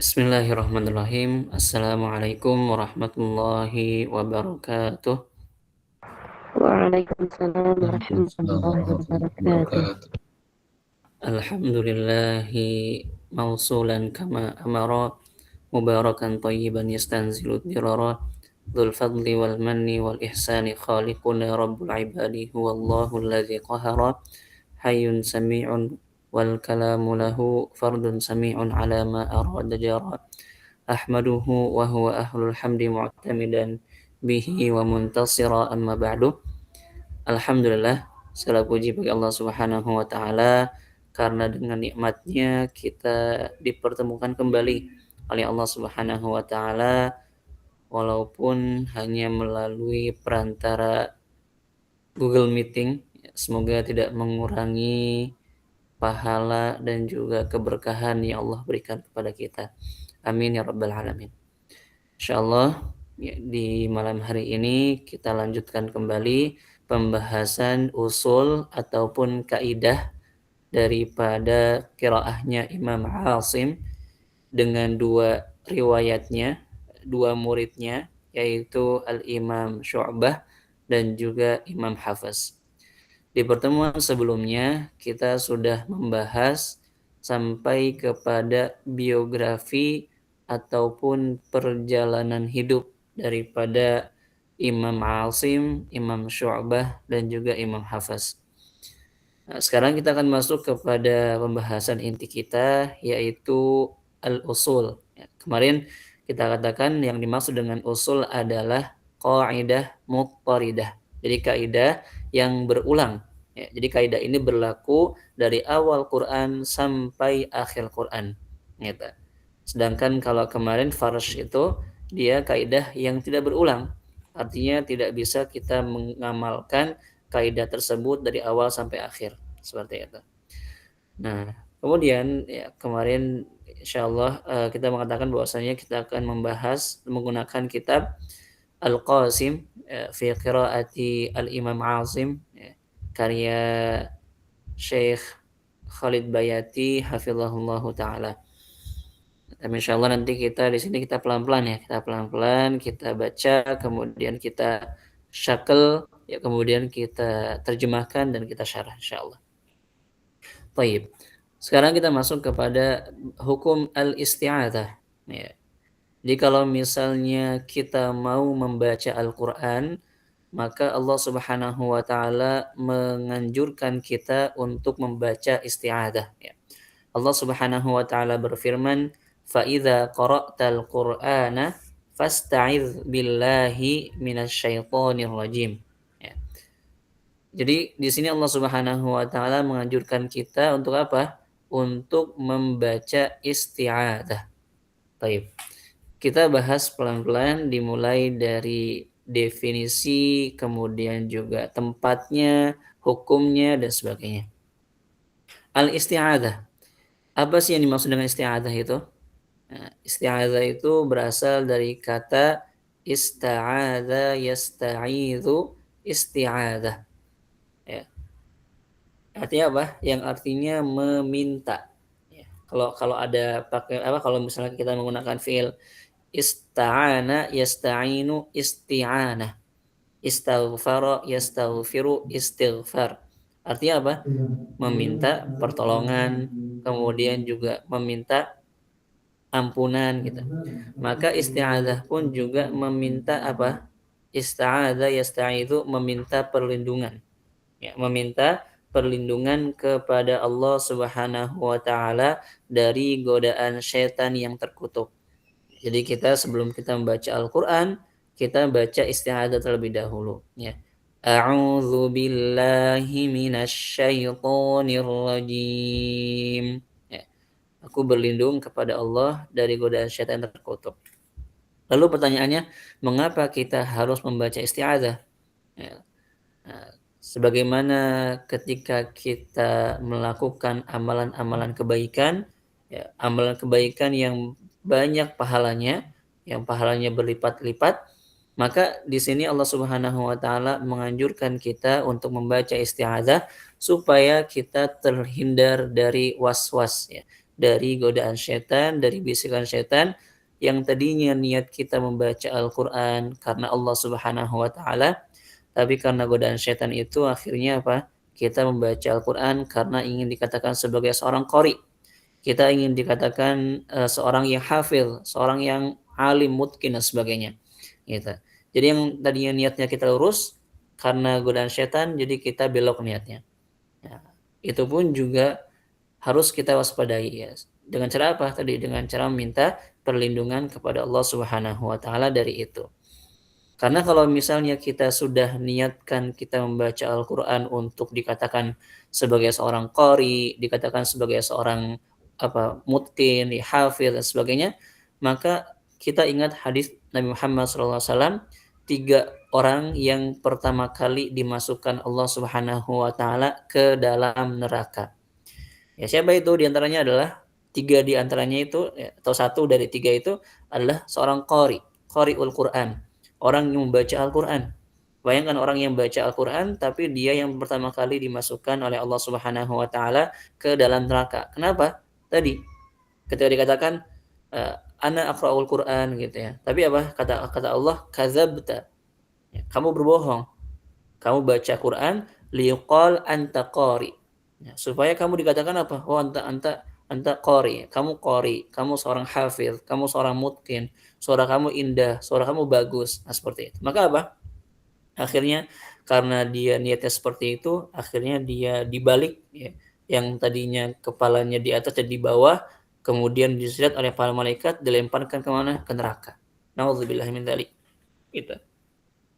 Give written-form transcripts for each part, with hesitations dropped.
Bismillahirrahmanirrahim. Assalamualaikum warahmatullahi wabarakatuh. Waalaikumsalam Waalaikumsalam warahmatullahi warahmatullahi wabarakatuh. wabarakatuh. Alhamdulillahi mausulan kama amara mubarakan tayyiban yastanzilu dirara dzul fadli wal manni wal ihsani khaliquna rabbul ibadi huwallahu alladzi qahara hayyun sami'un wal kalamu lahu fardun sami'un ala ma arada jara ahmaduhu wa huwa ahlul hamdi mu'tamidan bihi wa muntasira amma ba'du. Alhamdulillah, segala puji bagi Allah Subhanahu wa taala karena dengan nikmatnya kita dipertemukan kembali oleh Allah Subhanahu wa taala walaupun hanya melalui perantara Google Meeting. Semoga tidak mengurangi pahala dan juga keberkahan yang Allah berikan kepada kita. Amin ya rabbal alamin. Insyaallah di malam hari ini kita lanjutkan kembali pembahasan usul ataupun kaidah daripada qiraahnya Imam Asim dengan dua riwayatnya, dua muridnya yaitu Al-Imam Syu'bah dan juga Imam Hafiz. Di pertemuan sebelumnya kita sudah membahas sampai kepada biografi ataupun perjalanan hidup daripada Imam Asim, Imam Syu'bah dan juga Imam Hafiz. Nah, sekarang kita akan masuk kepada pembahasan inti kita yaitu al-usul. Ya, kemarin kita katakan yang dimaksud dengan usul adalah qaidah muttaridah. Jadi kaidah yang berulang. Ya, jadi kaidah ini berlaku dari awal Quran sampai akhir Quran. Gitu. Sedangkan kalau kemarin farsh itu dia kaidah yang tidak berulang. Artinya tidak bisa kita mengamalkan kaidah tersebut dari awal sampai akhir seperti itu. Nah, kemudian ya kemarin insyaallah kita mengatakan bahwasanya kita akan membahas menggunakan kitab Al-Qasim fi qiraati Al-Imam Asim ya, karya Syekh Khalid Bayati hafizahullahu taala. Tapi insyaallah nanti kita di sini kita pelan-pelan ya, kita pelan-pelan kita baca, kemudian kita syakel, ya kemudian kita terjemahkan dan kita syarah insyaallah. Baik. Sekarang kita masuk kepada hukum al-isti'adzah. Ya. Jadi kalau misalnya kita mau membaca Al-Qur'an, maka Allah Subhanahu wa taala menganjurkan kita untuk membaca isti'adzah ya. Allah Subhanahu wa taala berfirman, "Fa idza qara'tal Qur'ana fasta'iz billahi minasyaitonir rajim." Ya. Jadi di sini Allah Subhanahu wa taala menganjurkan kita untuk apa? Untuk membaca isti'adzah. Baik. Kita bahas pelan-pelan dimulai dari definisi, kemudian juga tempatnya, hukumnya dan sebagainya. Al-isti'adzah. Apa sih yang dimaksud dengan isti'adzah itu? Nah, isti'adzah itu berasal dari kata ista'adza yasta'idzu isti'adzah. Ya. Artinya apa? Yang artinya meminta. Ya. Kalau kalau ada pakai apa? Kalau misalnya kita menggunakan fiil ista'ana yasta'inu isti'anah. Istaghfara yastaghfiru istighfar. Artinya apa? Meminta pertolongan, kemudian juga meminta ampunan gitu. Maka isti'adzah pun juga meminta apa? Ista'adza yasta'idzu meminta perlindungan. Ya, meminta perlindungan kepada Allah Subhanahu wa taala dari godaan syaitan yang terkutuk. Jadi kita sebelum kita membaca Al-Qur'an, kita baca isti'adzah terlebih dahulu ya. A'udzu billahi minasyaitonir rajim. Ya. Aku berlindung kepada Allah dari godaan syaitan yang terkutuk. Lalu pertanyaannya, mengapa kita harus membaca isti'adzah? Ya. Nah, sebagaimana ketika kita melakukan amalan-amalan kebaikan, ya, amalan kebaikan yang banyak pahalanya, yang pahalanya berlipat-lipat, maka di sini Allah Subhanahu wa taala menganjurkan kita untuk membaca isti'adzah supaya kita terhindar dari was-was ya, dari godaan syaitan, dari bisikan syaitan yang tadinya niat kita membaca Al-Quran karena Allah Subhanahu wa Ta'ala, tapi karena godaan syaitan itu akhirnya apa? Kita membaca Al-Quran karena ingin dikatakan sebagai seorang qari. Kita ingin dikatakan seorang yang hafil, seorang yang alim, mutqin dan sebagainya. Gitu. Jadi yang tadinya niatnya kita lurus karena godaan syaitan, jadi kita belok niatnya. Ya, itu pun juga harus kita waspadai ya. Dengan cara apa? Tadi dengan cara meminta perlindungan kepada Allah Subhanahu wa taala dari itu. Karena kalau misalnya kita sudah niatkan kita membaca Al-Qur'an untuk dikatakan sebagai seorang qari, dikatakan sebagai seorang mutqin, hafidz dan sebagainya, maka kita ingat hadis Nabi Muhammad SAW, 3 orang yang pertama kali dimasukkan Allah Subhanahu wa taala ke dalam neraka. Ya, siapa itu? Di antaranya adalah 3 di antaranya itu atau 1 dari 3 itu adalah seorang qari'ul Quran, orang yang membaca Al-Quran. Bayangkan orang yang baca Al-Quran tapi dia yang pertama kali dimasukkan oleh Allah Subhanahu wa taala ke dalam neraka. Kenapa? Tadi ketika dikatakan ana aqra'ul Quran gitu ya. Tapi apa? Kata Allah, kadzabta. Ya, kamu berbohong. Kamu baca Quran liqal anta qari. Ya, supaya kamu dikatakan apa? Oh, anta qari, kamu seorang hafiz, kamu seorang mutqin, suara kamu indah, suara kamu bagus. Nah, seperti itu. Maka apa? Akhirnya karena dia niatnya seperti itu, akhirnya dia dibalik ya. Yang tadinya kepalanya di atas dan di bawah, kemudian disirat oleh para malaikat, dilemparkan ke mana? Ke neraka. Nauzubillahi min dzalik. Gitu.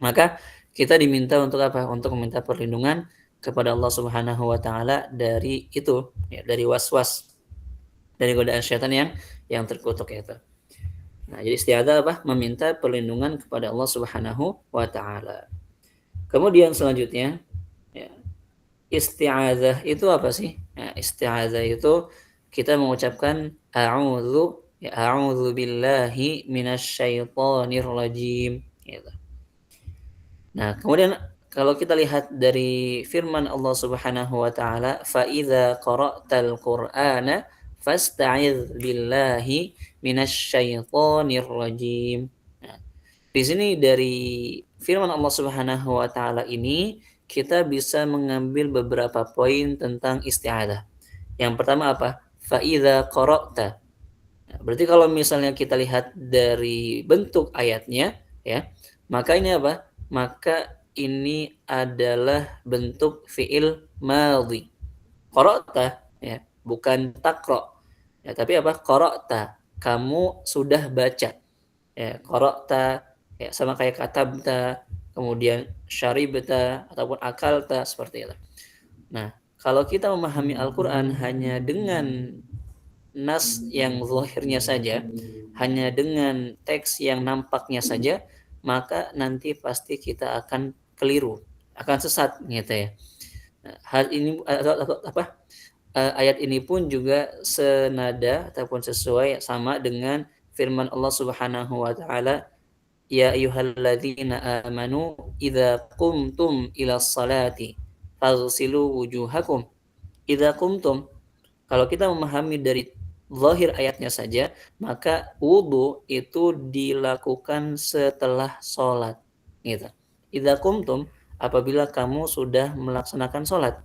Maka kita diminta untuk apa? Untuk meminta perlindungan kepada Allah Subhanahu wa taala dari itu, ya, dari waswas, dari godaan syaitan yang terkutuk itu. Nah, jadi isti'adzah apa? Meminta perlindungan kepada Allah Subhanahu wa taala. Kemudian selanjutnya, ya, isti'adzah itu apa sih? Ya, isti'adzah itu kita mengucapkan a'udzu billahi minasyaitonir rajim gitu. Nah, kemudian kalau kita lihat dari firman Allah Subhanahu wa taala, "Fa idza qara'tal Qur'ana fasta'iz billahi minasyaitonir rajim." Nah, di sini dari firman Allah Subhanahu wa taala ini kita bisa mengambil beberapa poin tentang isti'adzah. Yang pertama apa? Fa idza qara'ta. Nah, berarti kalau misalnya kita lihat dari bentuk ayatnya ya, maka ini apa? Maka ini adalah bentuk fiil madhi. Qara'ta ya, bukan taqra. Ya, tapi apa? Qara'ta. Kamu sudah baca. Ya, qara'ta ya sama kayak katabta, kemudian syaribta ataupun akalta seperti itu. Nah, kalau kita memahami Al-Qur'an hanya dengan nas yang zahirnya saja, hanya dengan teks yang nampaknya saja, maka nanti pasti kita akan keliru, akan sesat gitu ya. Hal ini ayat ini pun juga senada ataupun sesuai sama dengan firman Allah Subhanahu wa taala, ya ayyuhalladzina amanu idza qumtum ilas salati faghsilu wujuhakum. Idza qumtum, kalau kita memahami dari zahir ayatnya saja, maka wudu itu dilakukan setelah sholat. Gitu. Idza qumtum, apabila kamu sudah melaksanakan sholat.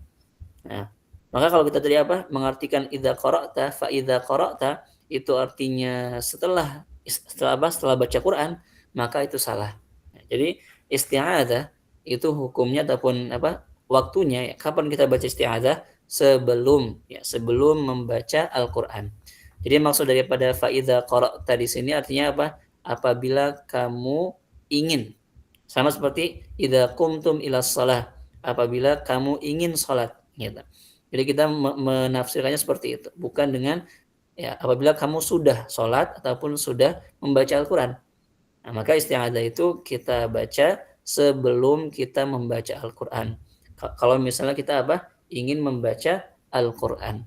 Nah, maka kalau kita tadi mengartikan idza qara'ta fa idza qara'ta, itu artinya setelah baca Quran, maka itu salah. Nah, jadi isti'adzah itu hukumnya ataupun waktunya ya, kapan kita baca isti'adzah? Sebelum membaca Al-Qur'an. Jadi maksud daripada fa idza qara'ta di sini artinya apa? Apabila kamu ingin. Sama seperti idza qumtum ilas shalah, apabila kamu ingin salat gitu. Jadi kita menafsirkannya seperti itu, bukan dengan ya apabila kamu sudah salat ataupun sudah membaca Al-Qur'an. Nah, maka isti'adzah itu kita baca sebelum kita membaca Al-Qur'an. Kalau misalnya kita ingin membaca Al-Qur'an.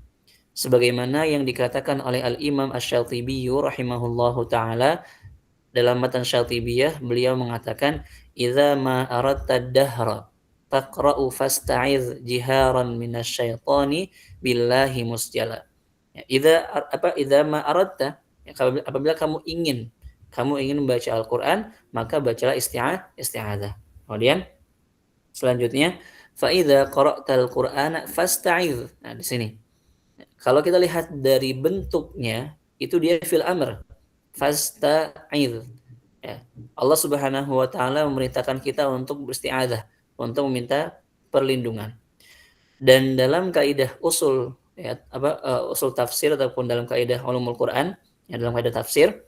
Sebagaimana yang dikatakan oleh Al-Imam Asy-Syatibi rahimahullahu taala dalam matan Syatibiyah, beliau mengatakan idza ma aradta ad-dahra taqra'u fasta'iz jiharan minasyaitani billahi musjala. Ya, idza ma aradta, ya, apabila kamu ingin membaca Al-Qur'an, maka bacalah isti'adzah. Kemudian selanjutnya fa idza qara'tal Qur'ana fasta'idz. Nah, di sini. Kalau kita lihat dari bentuknya itu dia fil amr. Fasta'idz. Ya. Allah Subhanahu wa taala memerintahkan kita untuk beristi'adzah, untuk meminta perlindungan. Dan dalam kaidah usul ya usul tafsir ataupun dalam kaidah ulumul Quran, ya dalam kaidah tafsir,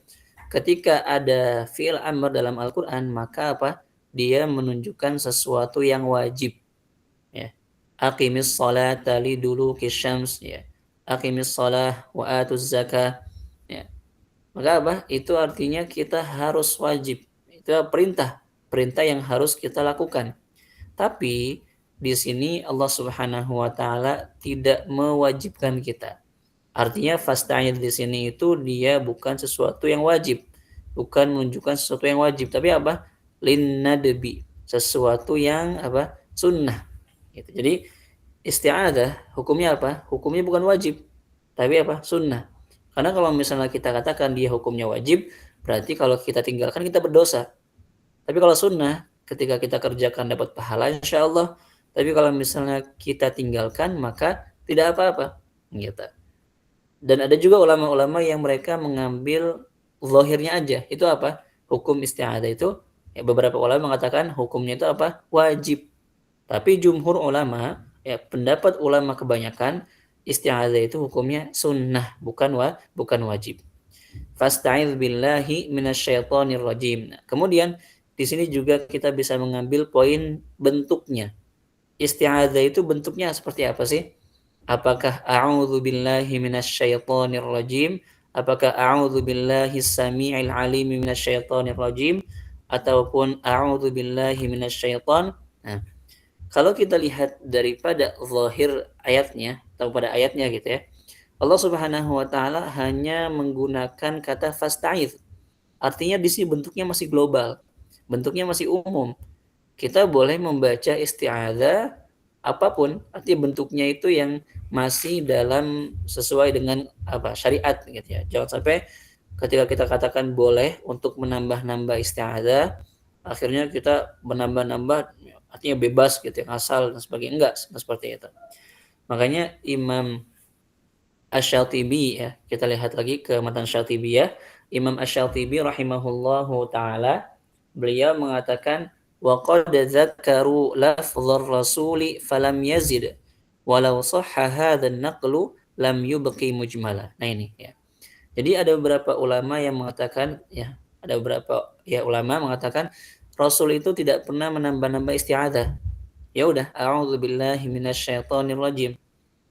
ketika ada fi'il amr dalam Al-Qur'an maka dia menunjukkan sesuatu yang wajib ya. Aqimis salata liduluki syams ya. Aqimis salah wa atuz zakah ya. Maka Itu artinya kita harus wajib. Itu perintah, perintah yang harus kita lakukan. Tapi di sini Allah Subhanahu wa taala tidak mewajibkan kita. Artinya fasta'id di sini itu dia bukan sesuatu yang wajib, bukan menunjukkan sesuatu yang wajib, tapi linnadbi, sesuatu yang sunnah. Gitu. Jadi isti'adah hukumnya Hukumnya bukan wajib, tapi sunnah. Karena kalau misalnya kita katakan dia hukumnya wajib, berarti kalau kita tinggalkan kita berdosa. Tapi kalau sunnah, ketika kita kerjakan dapat pahala insya Allah. Tapi kalau misalnya kita tinggalkan maka tidak apa-apa. Gitu. Dan ada juga ulama-ulama yang mereka mengambil zahirnya aja. Itu hukum isti'adah itu, ya beberapa ulama mengatakan hukumnya itu wajib. Tapi jumhur ulama, ya pendapat ulama kebanyakan, isti'adah itu hukumnya sunnah, bukan wajib. Fasta'idz billahi minasyaitonir rajim. Nah, kemudian di sini juga kita bisa mengambil poin bentuknya. Isti'adzah itu bentuknya seperti apa sih? Apakah a'udzu billahi minasyaitonir rajim? Apakah a'udzu billahi samii'il 'alim minasyaitonir rajim ataupun a'udzu billahi minasyaiton? Nah, kalau kita lihat daripada zahir ayatnya atau pada ayatnya gitu ya. Allah Subhanahu wa taala hanya menggunakan kata fasta'idz. Artinya di sini bentuknya masih global. Bentuknya masih umum. Kita boleh membaca isti'adzah apapun, artinya bentuknya itu yang masih dalam sesuai dengan syariat gitu ya. Jangan sampai ketika kita katakan boleh untuk menambah-nambah isti'adzah, akhirnya kita menambah-nambah artinya bebas gitu ya, asal dan sebagainya. Enggak seperti itu. Makanya Imam Asy-Syatibi ya, kita lihat lagi ke matan Syatibi ya. Imam Asy-Syatibi rahimahullahu taala, beliau mengatakan wa qad dzakaru lafdhar rasuli falam yazid walau sahha hadzal naqlu lam yubqi mujmala. Nah ini ya. Jadi ada beberapa ulama yang mengatakan ya, ada beberapa ya ulama mengatakan Rasul itu tidak pernah menambah-nambah isti'adzah. Ya udah, a'udzubillahi minasyaitonir rajim.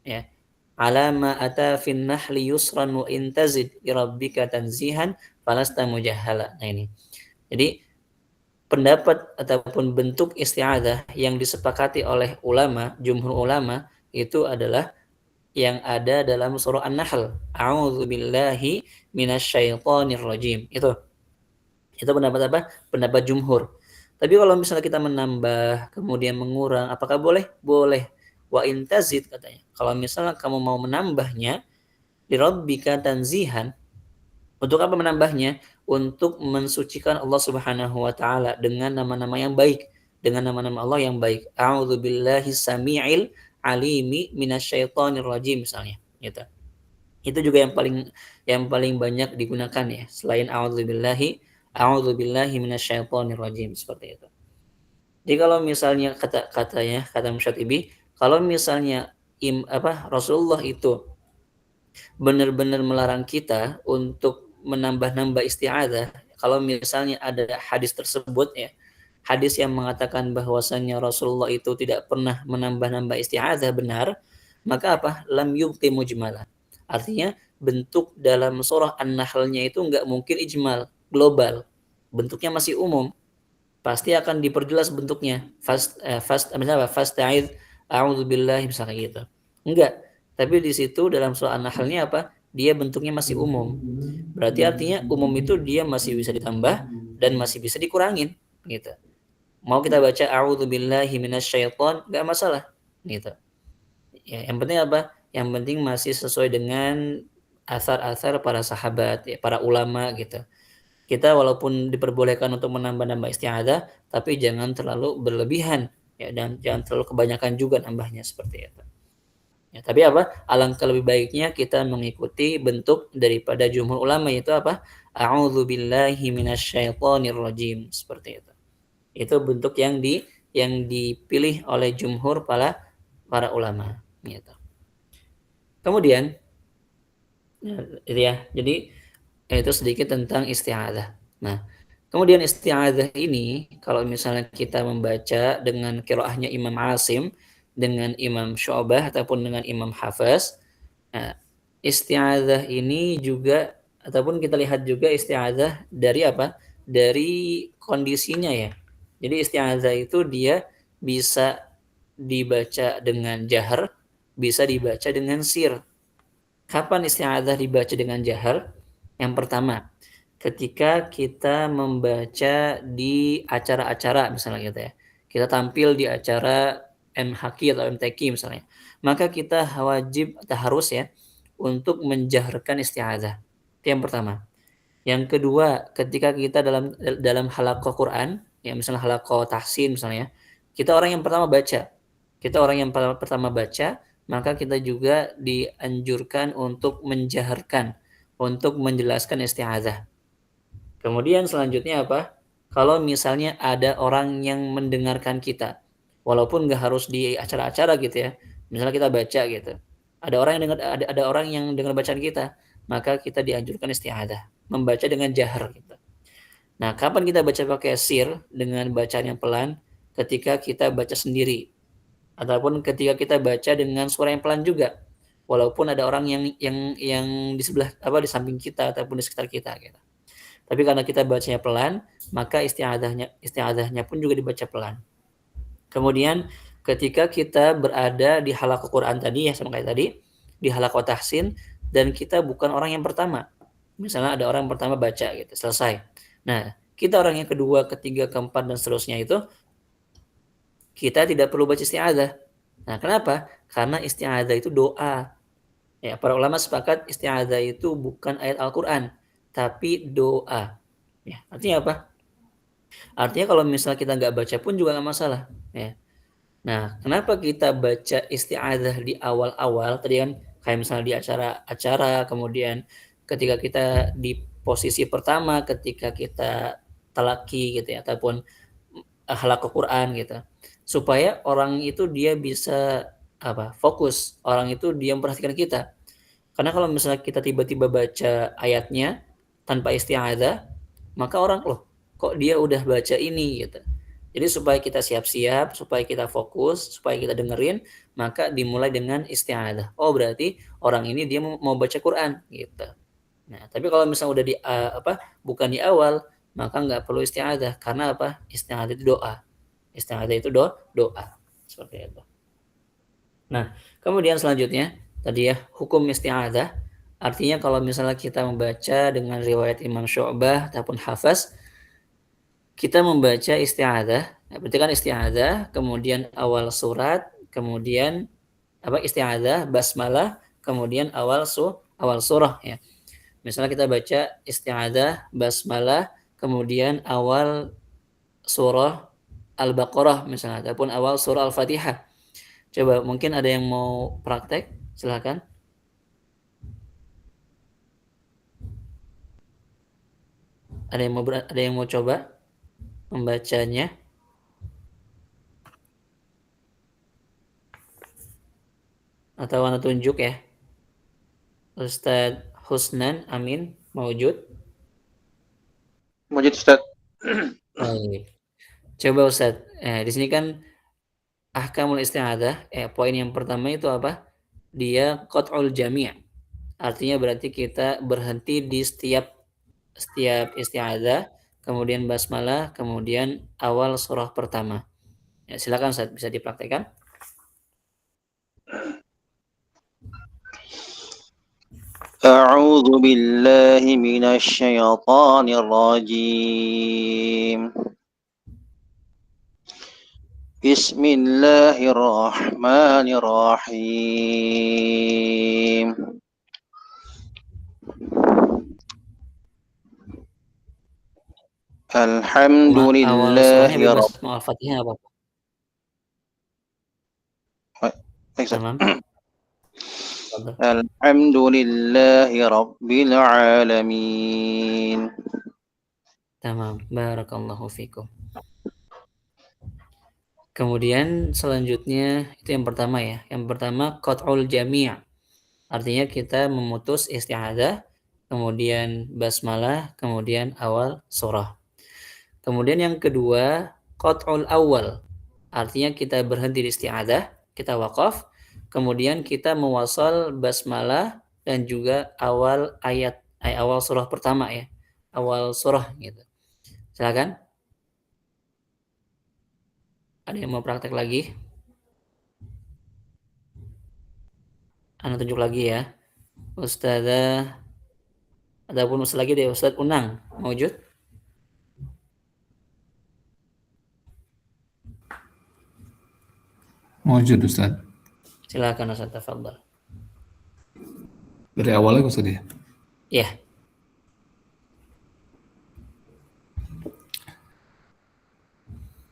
Ya, alama ata fin nahli yusran wa intazid rabbika tanzihan falasta mujahala. Nah ini. Jadi pendapat ataupun bentuk isti'adzah yang disepakati oleh ulama, jumhur ulama itu adalah yang ada dalam surah An-Nahl. A'udzubillahi minasyaitonir rajim. Itu pendapat Pendapat jumhur. Tapi kalau misalnya kita menambah kemudian mengurang, apakah boleh? Boleh. Wa intazid katanya. Kalau misalnya kamu mau menambahnya, lirabbika tanzihan. Untuk apa menambahnya? Untuk mensucikan Allah Subhanahu wa taala dengan nama-nama yang baik, dengan nama-nama Allah yang baik. A'udzubillahi samii'il alimi minasyaitonir rajim misalnya, gitu. Itu juga yang paling banyak digunakan ya, selain a'udzubillahi minasyaitonir rajim seperti itu. Jadi kalau misalnya kata Musyatibi, kalau misalnya Rasulullah itu benar-benar melarang kita untuk menambah-nambah isti'adzah, kalau misalnya ada hadis tersebut ya, hadis yang mengatakan bahwasannya Rasulullah itu tidak pernah menambah-nambah isti'adzah benar, maka lam yubqi mujmalah. Artinya bentuk dalam surah An-Nahl-nya itu enggak mungkin ijmal, global. Bentuknya masih umum. Pasti akan diperjelas bentuknya. Fasta'idz a'udzubillahi misalnya gitu. Enggak. Tapi di situ dalam surah An-Nahl-nya dia bentuknya masih umum. Berarti artinya umum itu dia masih bisa ditambah dan masih bisa dikurangin gitu. Mau kita baca a'udzubillahi minasyaiton enggak masalah gitu. Ya, yang penting yang penting masih sesuai dengan asar-asar para sahabat, ya, para ulama gitu. Kita walaupun diperbolehkan untuk menambah-nambah isti'adzah, tapi jangan terlalu berlebihan, ya, dan jangan terlalu kebanyakan juga nambahnya seperti itu. Ya, tapi apa? Alangkah lebih baiknya kita mengikuti bentuk daripada jumhur ulama, yaitu apa? A'udzubillahi minasyaitonirrajim, seperti itu. Itu bentuk yang dipilih oleh jumhur para ulama, gitu. Kemudian itu ya. Jadi itu sedikit tentang isti'adzah. Nah, kemudian isti'adzah ini kalau misalnya kita membaca dengan qiraahnya Imam Asim, dengan Imam Syu'bah ataupun dengan Imam Hafs, nah, isti'adzah ini juga ataupun kita lihat juga isti'adzah dari apa? Dari kondisinya ya. Jadi isti'adzah itu dia bisa dibaca dengan jahar, bisa dibaca dengan sir. Kapan isti'adzah dibaca dengan jahar? Yang pertama, ketika kita membaca di acara-acara misalnya gitu ya. Kita tampil di acara MHQ atau MTQ misalnya. Maka kita wajib atau harus ya untuk menjaharkan isti'adzah. Itu yang pertama. Yang kedua, ketika kita dalam halaqah Quran, ya misalnya halaqah tahsin misalnya, kita orang yang pertama baca. Kita orang yang pertama baca, maka kita juga dianjurkan untuk menjaharkan, untuk menjelaskan isti'adzah. Kemudian selanjutnya apa? Kalau misalnya ada orang yang mendengarkan kita, walaupun nggak harus di acara-acara gitu ya, misalnya kita baca gitu, ada orang yang dengar bacaan kita, maka kita dianjurkan isti'adzah, membaca dengan jahar gitu. Nah, kapan kita baca pakai sir dengan bacaan yang pelan? Ketika kita baca sendiri, ataupun ketika kita baca dengan suara yang pelan juga, walaupun ada orang yang di sebelah apa di samping kita ataupun di sekitar kita gitu. Tapi karena kita bacanya pelan, maka isti'adzahnya pun juga dibaca pelan. Kemudian ketika kita berada di halaqah Quran tadi ya sama kayak tadi, di halaqah tahsin dan kita bukan orang yang pertama. Misalnya ada orang yang pertama baca gitu, selesai. Nah, kita orang yang kedua, ketiga, keempat dan seterusnya itu kita tidak perlu baca isti'adzah. Nah, kenapa? Karena isti'adzah itu doa. Ya, para ulama sepakat isti'adzah itu bukan ayat Al-Qur'an, tapi doa. Ya, artinya apa? Artinya kalau misalnya kita nggak baca pun juga nggak masalah. Ya. Nah, kenapa kita baca isti'adzah di awal-awal? Tadi kan kayak misalnya di acara-acara, kemudian ketika kita di posisi pertama, ketika kita talaki gitu ya, ataupun halaqah Quran gitu. Supaya orang itu dia bisa apa? Fokus. Orang itu dia memperhatikan kita. Karena kalau misalnya kita tiba-tiba baca ayatnya tanpa isti'adzah, maka orang loh, kok dia udah baca ini gitu. Jadi supaya kita siap-siap, supaya kita fokus, supaya kita dengerin, maka dimulai dengan isti'adzah. Oh, berarti orang ini dia mau baca Quran gitu. Nah, tapi kalau misalnya udah bukan di awal, maka nggak perlu isti'adzah karena apa? Isti'adzah itu doa. Isti'adzah itu doa. Seperti itu. Nah, kemudian selanjutnya tadi ya hukum isti'adzah. Artinya kalau misalnya kita membaca dengan riwayat Imam Syu'bah ataupun Hafs, kita membaca isti'adzah. Nah, berarti kan isti'adzah, kemudian awal surat, kemudian isti'adzah, basmalah, kemudian awal surah ya. Misalnya kita baca isti'adzah, basmalah, kemudian awal surah Al-Baqarah misalnya ataupun awal surah Al-Fatihah. Coba mungkin ada yang mau praktek, silakan. Ada yang mau coba membacanya atau anda tunjuk ya? Ustadz Husnan Amin Maujud. Mujid Ustaz. Baik. Coba Ustadz. Di sini kan ahkamul isti'adzah. Poin yang pertama itu apa? Dia qat'ul jami'. Artinya berarti kita berhenti di setiap isti'adzah, kemudian basmalah, kemudian awal surah pertama. Ya, silakan Ustaz, bisa dipraktekkan. أعوذ بالله من الشيطان الرجيم Bismillahirrahmanirrahim. Awal surahnya Alhamdulillahi bebas Rabb. mau Al-Fatihah apa? Baik, Ustaz. Tamam. Tafadhal. Alhamdulillahi Rabbil Alamin. Tamam. Barakallahu fikum. Kemudian selanjutnya itu yang pertama ya. Yang pertama qat'ul jami'. Artinya kita memutus isti'adzah, kemudian basmalah, kemudian awal surah. Kemudian yang kedua qat'ul awal. Artinya kita berhenti di isti'adzah, kita wakaf, kemudian kita mewasal basmalah dan juga awal ayat, awal surah pertama ya. Awal surah gitu. Silakan. Ada yang mau praktek lagi? Anda tunjuk lagi ya. Ustazah, adapun Ustaz lagi deh, Ustaz Unang. Mewujud? Mewujud Ustaz. Silakan Ustaz, tafadhal. Dari awalnya Ustaz ya. Ya,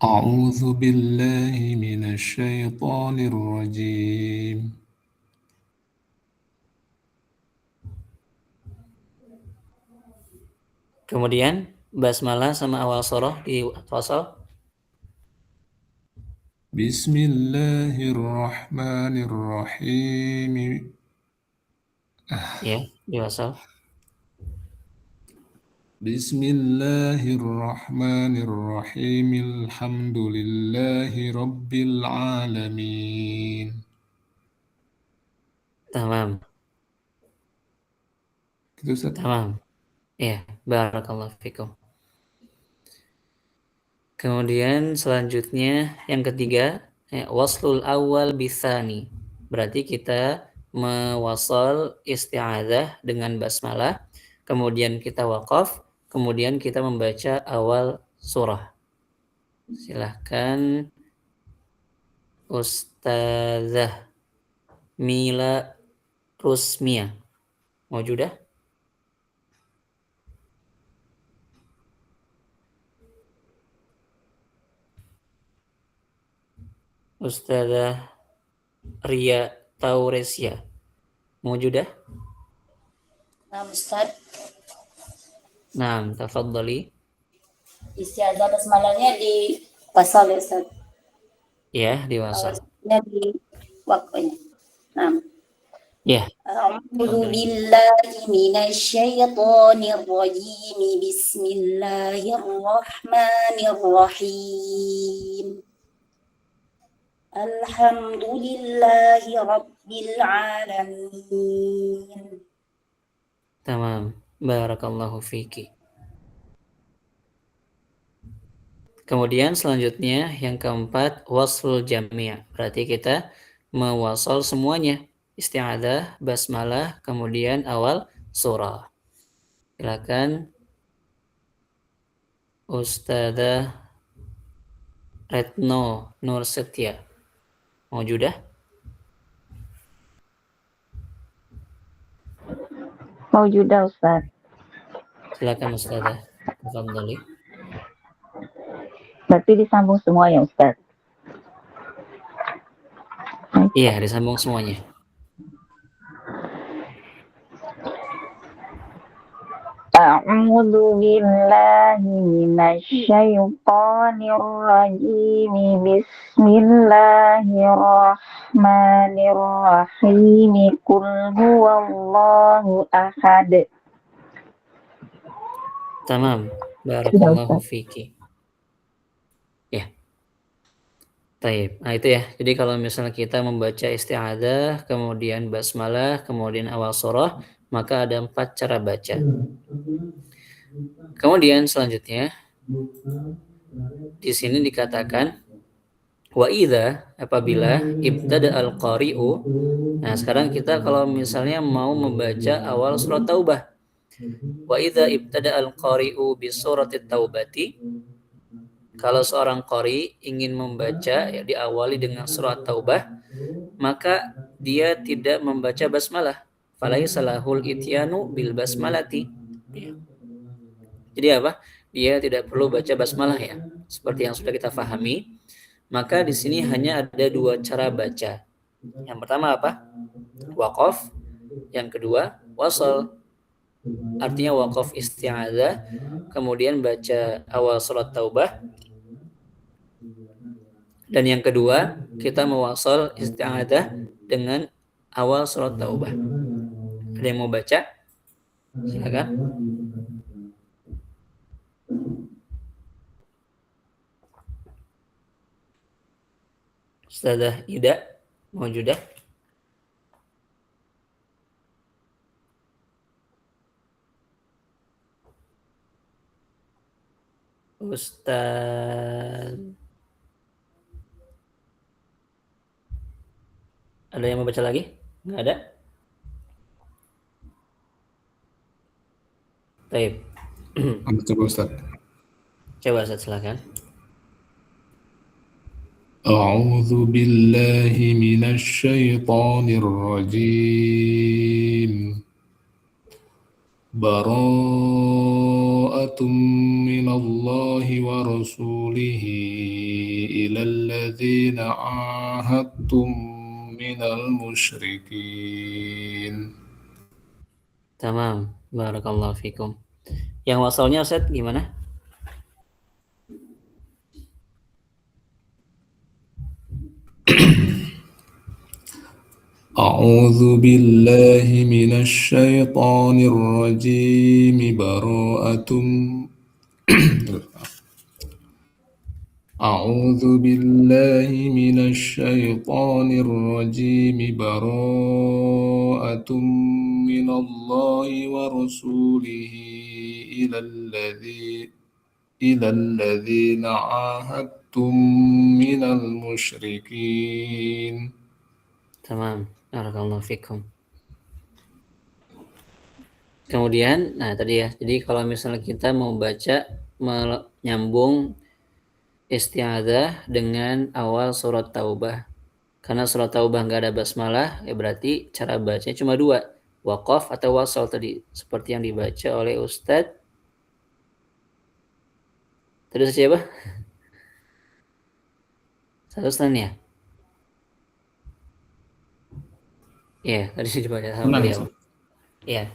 أعوذ بالله من الشيطان الرجيم. kemudian basmalah sama awal surah di wasal. بسم الله الرحمن الرحيم. Ya, di wasal. بسم الله الرحمن الرحيم. الحمد لله رب العالمين. Tamam, Gitu Ustaz. tamam. Ya, barakallahu fikum. Kemudian selanjutnya yang ketiga, ya, waslul awal bisani. Berarti kita mewasal isti'adzah dengan basmalah, kemudian kita wakaf, kemudian kita membaca awal surah. Silahkan Ustazah Mila Rusmia. Maujudah? Ustazah Ria Tauresia. Maujudah? Nah, Ustaz, Naam, tafadhali. istiazah basmalahnya di pasal ya, Ustaz. Ya, di wasal. Awalnya di waktunya. Nah, Ya, A'udzu tafadhali. billahi minasyaitonir rajim. Bismillahirrahmanirrahim. Alhamdulillahi rabbil alamin. Tamam. Barakallahu fiki. Kemudian selanjutnya yang keempat waslul jami'. Berarti kita mewasal semuanya. Isti'adzah, basmalah, kemudian awal surah. Silakan Ustazah Retno Nur Setia. Maujudah? Maujudah Ustaz. Silakan Ustazah. Tafadhali. Berarti disambung semua ya Ustaz. Iya, disambung semuanya. A'udzu billahi minasyaitonir rajim. Bismillahirrahmanirrahim. Qul huwallahu ahad. Tamam. Barakallahu fiki. Ya. Taib. Nah itu ya. Jadi kalau misalnya kita membaca isti'adzah, kemudian basmalah, kemudian awal surah, maka ada 4 cara baca. Kemudian selanjutnya di sini dikatakan wa idza, apabila ibtada al-qari'u. Nah, sekarang kita kalau misalnya mau membaca awal surat Taubah. Wa idza ibtada al-qari'u bi suratit Taubati. Kalau seorang qari ingin membaca ya diawali dengan surat Taubah, maka dia tidak membaca basmalah. Falaisa lahul ityanu bil basmalati. Ya. Jadi apa? Dia tidak perlu baca basmalah ya. Seperti yang sudah kita pahami, maka di sini hanya ada dua cara baca. Yang pertama apa? Waqaf. Yang kedua wasal. Artinya waqaf isti'adzah, kemudian baca awal surat Taubah. Dan yang kedua, kita mewasal isti'adzah dengan awal surat Taubah. Ada yang mau baca? Silakan. Ustazah Ida, maujudah? Ustaz, ada yang mau baca lagi? Nggak ada? Baik. Coba Ustaz. Coba Ustaz, silakan. أعوذ بالله من الشيطان الرجيم براءة من الله ورسوله إلى الذين عاهدتم من المشركين. Tamam, barakallahu fikum. Yang wasalnya Ustaz gimana? أعوذ بالله من الشيطان الرجيم أعوذ بالله من الشيطان الرجيم براءة من الله ورسوله إلى الذين عاهدتم من المشركين. Tamam, barakallahu fikum. Kemudian, nah tadi ya, jadi kalau misalnya kita mau baca menyambung isti'adzah dengan awal surat Taubah. Karena surat Taubah nggak ada basmalah, ya berarti cara bacanya cuma dua, waqaf atau wasal tadi, seperti yang dibaca oleh Ustadz. Terus siapa? Satu Ustadz ya? Iya, tadi dibaca sama beliau. Iya,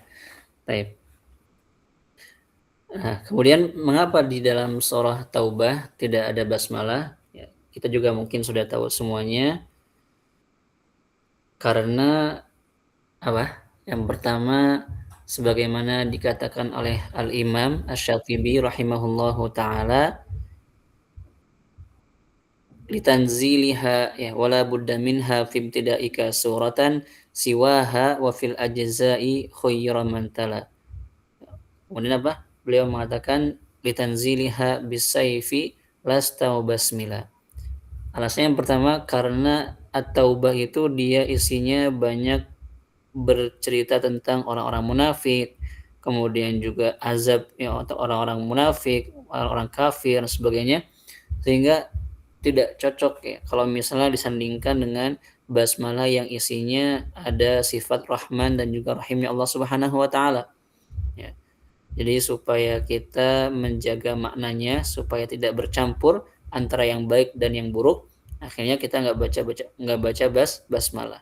baik. Nah, kemudian mengapa di dalam surah Taubah tidak ada basmalah? Ya, kita juga mungkin sudah tahu semuanya. Karena apa? Yang pertama, sebagaimana dikatakan oleh Al-Imam Asy-Syatibi rahimahullahu taala, litanziliha ya wala budda minha fi ibtidaika suratan siwaha wa fil ajza'i khayran man tala. Kemudian apa? Beliau mengatakan litanziliha bisayfi lasta basmila. Alasannya yang pertama karena At-Taubah itu dia isinya banyak bercerita tentang orang-orang munafik, kemudian juga azab ya, untuk orang-orang munafik, orang-orang kafir dan sebagainya, sehingga tidak cocok ya kalau misalnya disandingkan dengan basmalah yang isinya ada sifat Rahman dan juga Rahimnya Allah Subhanahu wa taala. Ya. Jadi supaya kita menjaga maknanya supaya tidak bercampur antara yang baik dan yang buruk, akhirnya kita nggak baca basmalah.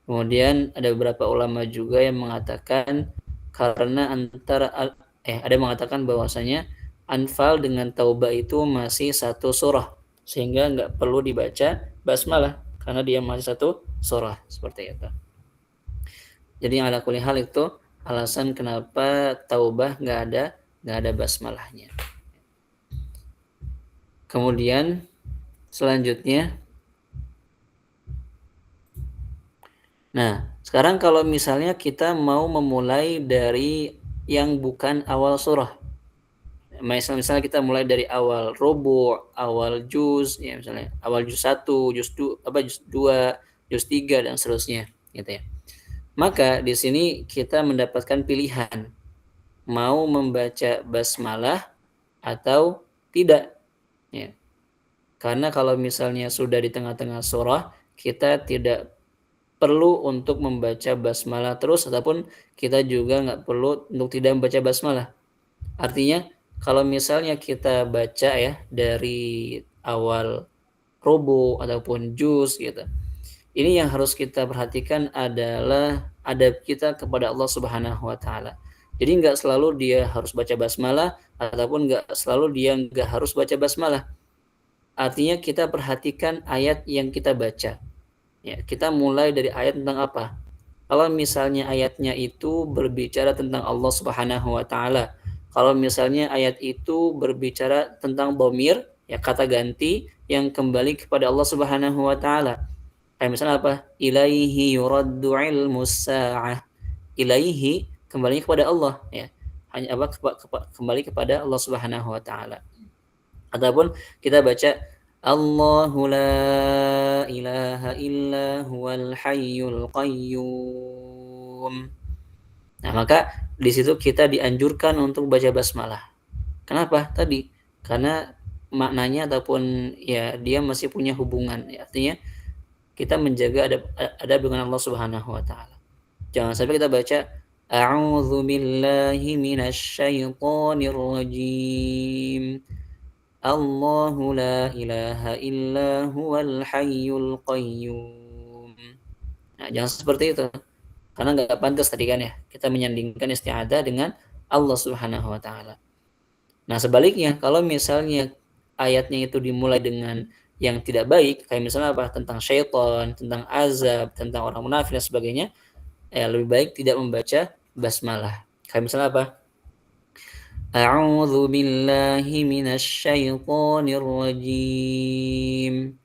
Kemudian ada beberapa ulama juga yang mengatakan karena ada yang mengatakan bahwasanya Anfal dengan Taubah itu masih satu surah, sehingga nggak perlu dibaca basmalah karena dia masih satu surah, seperti itu. Jadi yang ala kulli hal itu alasan kenapa Taubah nggak ada basmalahnya. Kemudian selanjutnya, nah sekarang kalau misalnya kita mau memulai dari yang bukan awal surah, misalnya kita mulai dari awal rubu', awal juz, ya misalnya awal juz 1, juz 2, juz 2, juz 3 dan seterusnya, gitu ya. Maka di sini kita mendapatkan pilihan mau membaca basmalah atau tidak. Ya. Karena kalau misalnya sudah di tengah-tengah surah, kita tidak perlu untuk membaca basmalah terus, ataupun kita juga nggak perlu untuk tidak membaca basmalah. Artinya kalau misalnya kita baca ya dari awal rubu ataupun juz gitu, ini yang harus kita perhatikan adalah adab kita kepada Allah Subhanahu wa taala. Jadi nggak selalu dia harus baca basmalah, ataupun nggak selalu dia nggak harus baca basmalah. Artinya kita perhatikan ayat yang kita baca. Ya, kita mulai dari ayat tentang apa? Kalau misalnya ayatnya itu berbicara tentang Allah Subhanahu wa taala. Kalau misalnya ayat itu berbicara tentang dhamir, ya kata ganti yang kembali kepada Allah Subhanahu wa taala. Kayak misalnya apa? Ilaihi yuraddu ilmus sa'ah. Ilaihi kembali kepada Allah, ya. Hanya apa? Kembali kepada Allah Subhanahu wa taala. Ataupun kita baca Allahu la ilaha illa huwal hayyul qayyum. Nah, maka di situ kita dianjurkan untuk baca basmalah. Kenapa? Tadi karena maknanya ataupun ya dia masih punya hubungan. Ya, artinya kita menjaga adab dengan Allah Subhanahu wa taala. Jangan sampai kita baca A'udzu billahi minasy syaithanir rajim. Allahu la ilaha illa huwal hayyul qayyum. Nah, jangan seperti itu. Karena nggak pantas tadi kan ya. Kita menyandingkan isti'adzah dengan Allah Subhanahu wa taala. Nah, sebaliknya kalau misalnya ayatnya itu dimulai dengan yang tidak baik, kayak misalnya apa? Tentang syaitan, tentang azab, tentang orang munafik dan sebagainya, lebih baik tidak membaca basmalah. Kayak misalnya apa? A'udzu billahi minasy syaithanir rajim.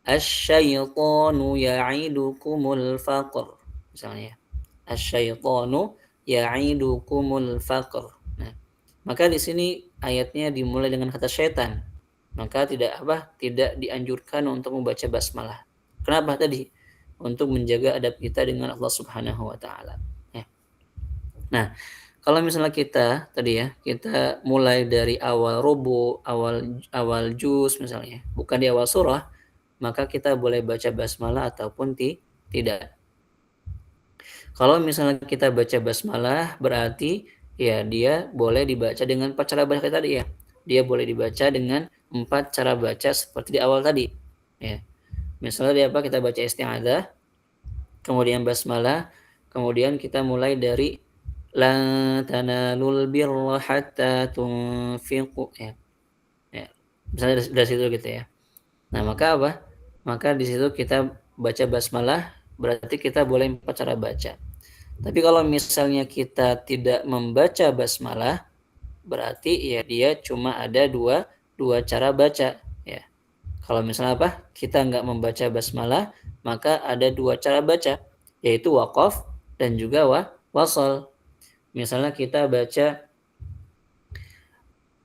Asy-syaitanu ya'idukumul faqr. Misalnya, asy-syaitanu ya'idukumul faqr. Nah, maka di sini ayatnya dimulai dengan kata syaitan. Maka tidak dianjurkan untuk membaca basmalah. Kenapa tadi? Untuk menjaga adab kita dengan Allah Subhanahu wa taala. Ya. Nah, kalau misalnya kita tadi ya, kita mulai dari awal rubu, awal juz misalnya, bukan di awal surah, maka kita boleh baca basmalah ataupun tidak. Kalau misalnya kita baca basmalah, berarti ya dia boleh dibaca dengan 4 cara baca tadi ya. Dia boleh dibaca dengan 4 cara baca seperti di awal tadi. Ya. Misalnya kita baca isti'adzah, kemudian basmalah, kemudian kita mulai dari la tanalul birra hatta tunfiqu, ya. Misalnya dari situ gitu ya. Nah, maka apa? Maka di situ kita baca basmalah, berarti kita boleh 4 cara baca. Tapi kalau misalnya kita tidak membaca basmalah, berarti ya dia cuma ada dua cara baca, ya. Kalau misalnya apa? Kita nggak membaca basmalah, maka ada 2 cara baca, yaitu waqaf dan juga wasal. Misalnya kita baca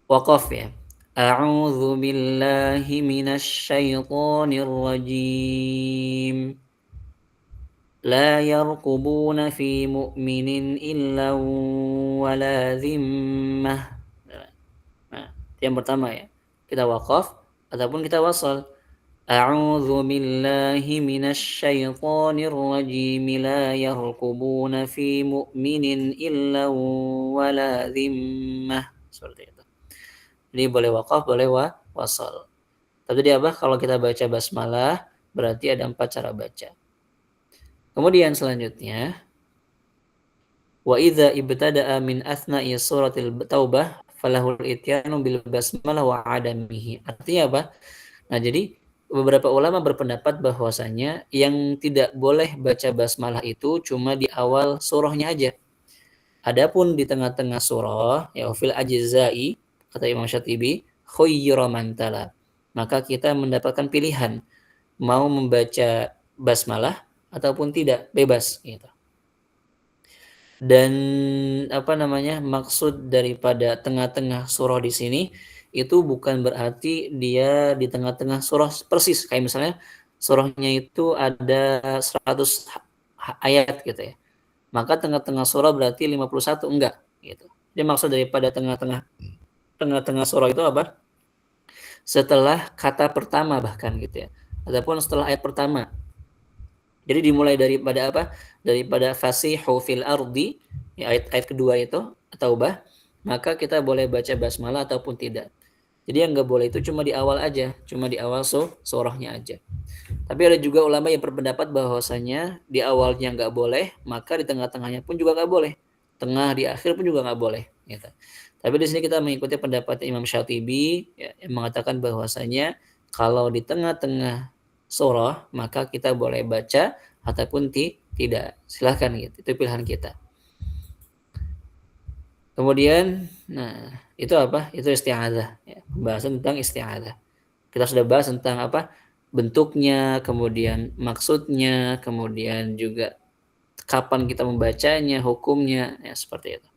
waqaf ya. A'udzu billahi minasy syaithanir rajim. La yarqubuna fi mu'minin illa wala zimmah. Nah, yang pertama ya. Kita waqaf ataupun kita wasal. A'udzu billahi minasy syaithanir rajim. La yarqubuna fi mu'minin illa wala zimmah. Seperti itu. Jadi boleh waqaf, boleh wasal. Tapi dia kalau kita baca basmalah, berarti ada 4 cara baca. Kemudian selanjutnya, wa idza ibtada'a min athna'i suratil taubah falahul ityanu bil basmalah wa adamihi. Artinya apa? Nah, jadi beberapa ulama berpendapat bahwasanya yang tidak boleh baca basmalah itu cuma di awal surahnya aja. Adapun di tengah-tengah surah, ya fil ajza'i, kata Imam Syatibi, khayyira man tala. Maka kita mendapatkan pilihan mau membaca basmalah ataupun tidak, bebas gitu. Dan maksud daripada tengah-tengah surah di sini itu bukan berarti dia di tengah-tengah surah persis, kayak misalnya surahnya itu ada 100 ayat gitu ya. Maka tengah-tengah surah berarti 51, enggak gitu. Dia maksud daripada tengah-tengah surah itu apa? setelah kata pertama bahkan gitu ya, ataupun setelah ayat pertama. Jadi dimulai daripada apa? Daripada fasihu fil ardi, ya, ayat kedua itu Taubah, maka kita boleh baca basmalah ataupun tidak. Jadi yang nggak boleh itu cuma di awal aja, cuma di awal surahnya aja. Tapi ada juga ulama yang berpendapat bahwasanya di awalnya nggak boleh, maka di tengah-tengahnya pun juga nggak boleh, tengah di akhir pun juga nggak boleh. Gitu. Tapi di sini kita mengikuti pendapat Imam Syatibi ya, yang mengatakan bahwasanya kalau di tengah-tengah surah maka kita boleh baca ataupun tidak. Silahkan gitu, itu pilihan kita. Kemudian, nah itu apa? Itu isti'adzah. Ya, pembahasan tentang isti'adzah. Kita sudah bahas tentang apa? Bentuknya, kemudian maksudnya, kemudian juga kapan kita membacanya, hukumnya, ya seperti itu.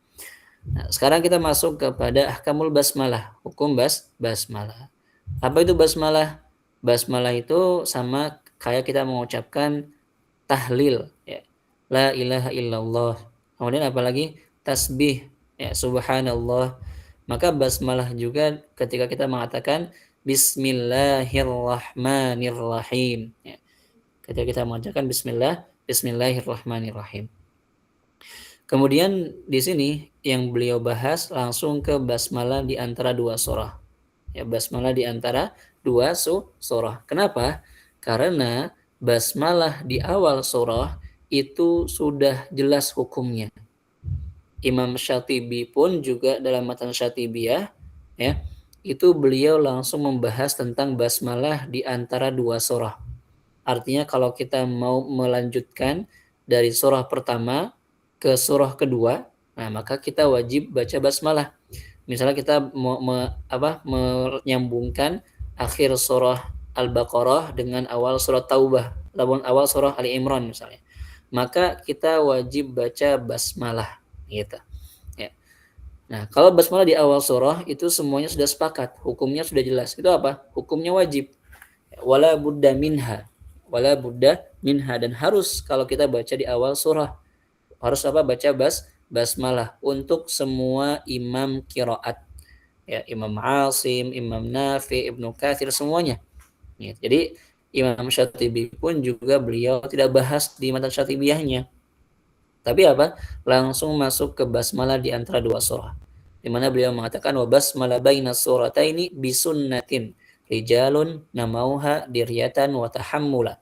Nah, sekarang kita masuk kepada ahkamul basmalah, hukum basmalah. Apa itu basmalah? Basmalah itu sama kayak kita mengucapkan tahlil, ya. La ilaha illallah. Kemudian apalagi tasbih, ya, subhanallah. Maka basmalah juga ketika kita mengatakan bismillahirrahmanirrahim, ya. Ketika kita mengucapkan bismillahirrahmanirrahim. Kemudian di sini yang beliau bahas langsung ke basmalah di antara dua surah. Ya, basmalah di antara dua surah. Kenapa? Karena basmalah di awal surah itu sudah jelas hukumnya. Imam Syatibi pun juga dalam matan Syatibiyah, ya, itu beliau langsung membahas tentang basmalah di antara dua surah. Artinya kalau kita mau melanjutkan dari surah pertama ke surah kedua, nah maka kita wajib baca basmalah. Misalnya kita mau menyambungkan akhir surah Al-Baqarah dengan awal surah Taubah, ataupun awal surah Ali Imran misalnya. Maka kita wajib baca basmalah gitu. Ya. Nah, kalau basmalah di awal surah itu semuanya sudah sepakat, hukumnya sudah jelas. Itu apa? Hukumnya wajib. Wala budda minha. Wala budda minha, dan harus kalau kita baca di awal surah harus apa? Baca basmalah untuk semua imam qiraat. Ya, Imam Asim, Imam Nafi, Ibnu Katsir semuanya. Ya, jadi Imam Syatibi pun juga beliau tidak bahas di matan Syatibiyahnya. Tapi apa? Langsung masuk ke basmalah di antara dua surah. Di mana beliau mengatakan wa basmalah baina surataini bisunnatin rijalun namauha diryatan wa tahammula.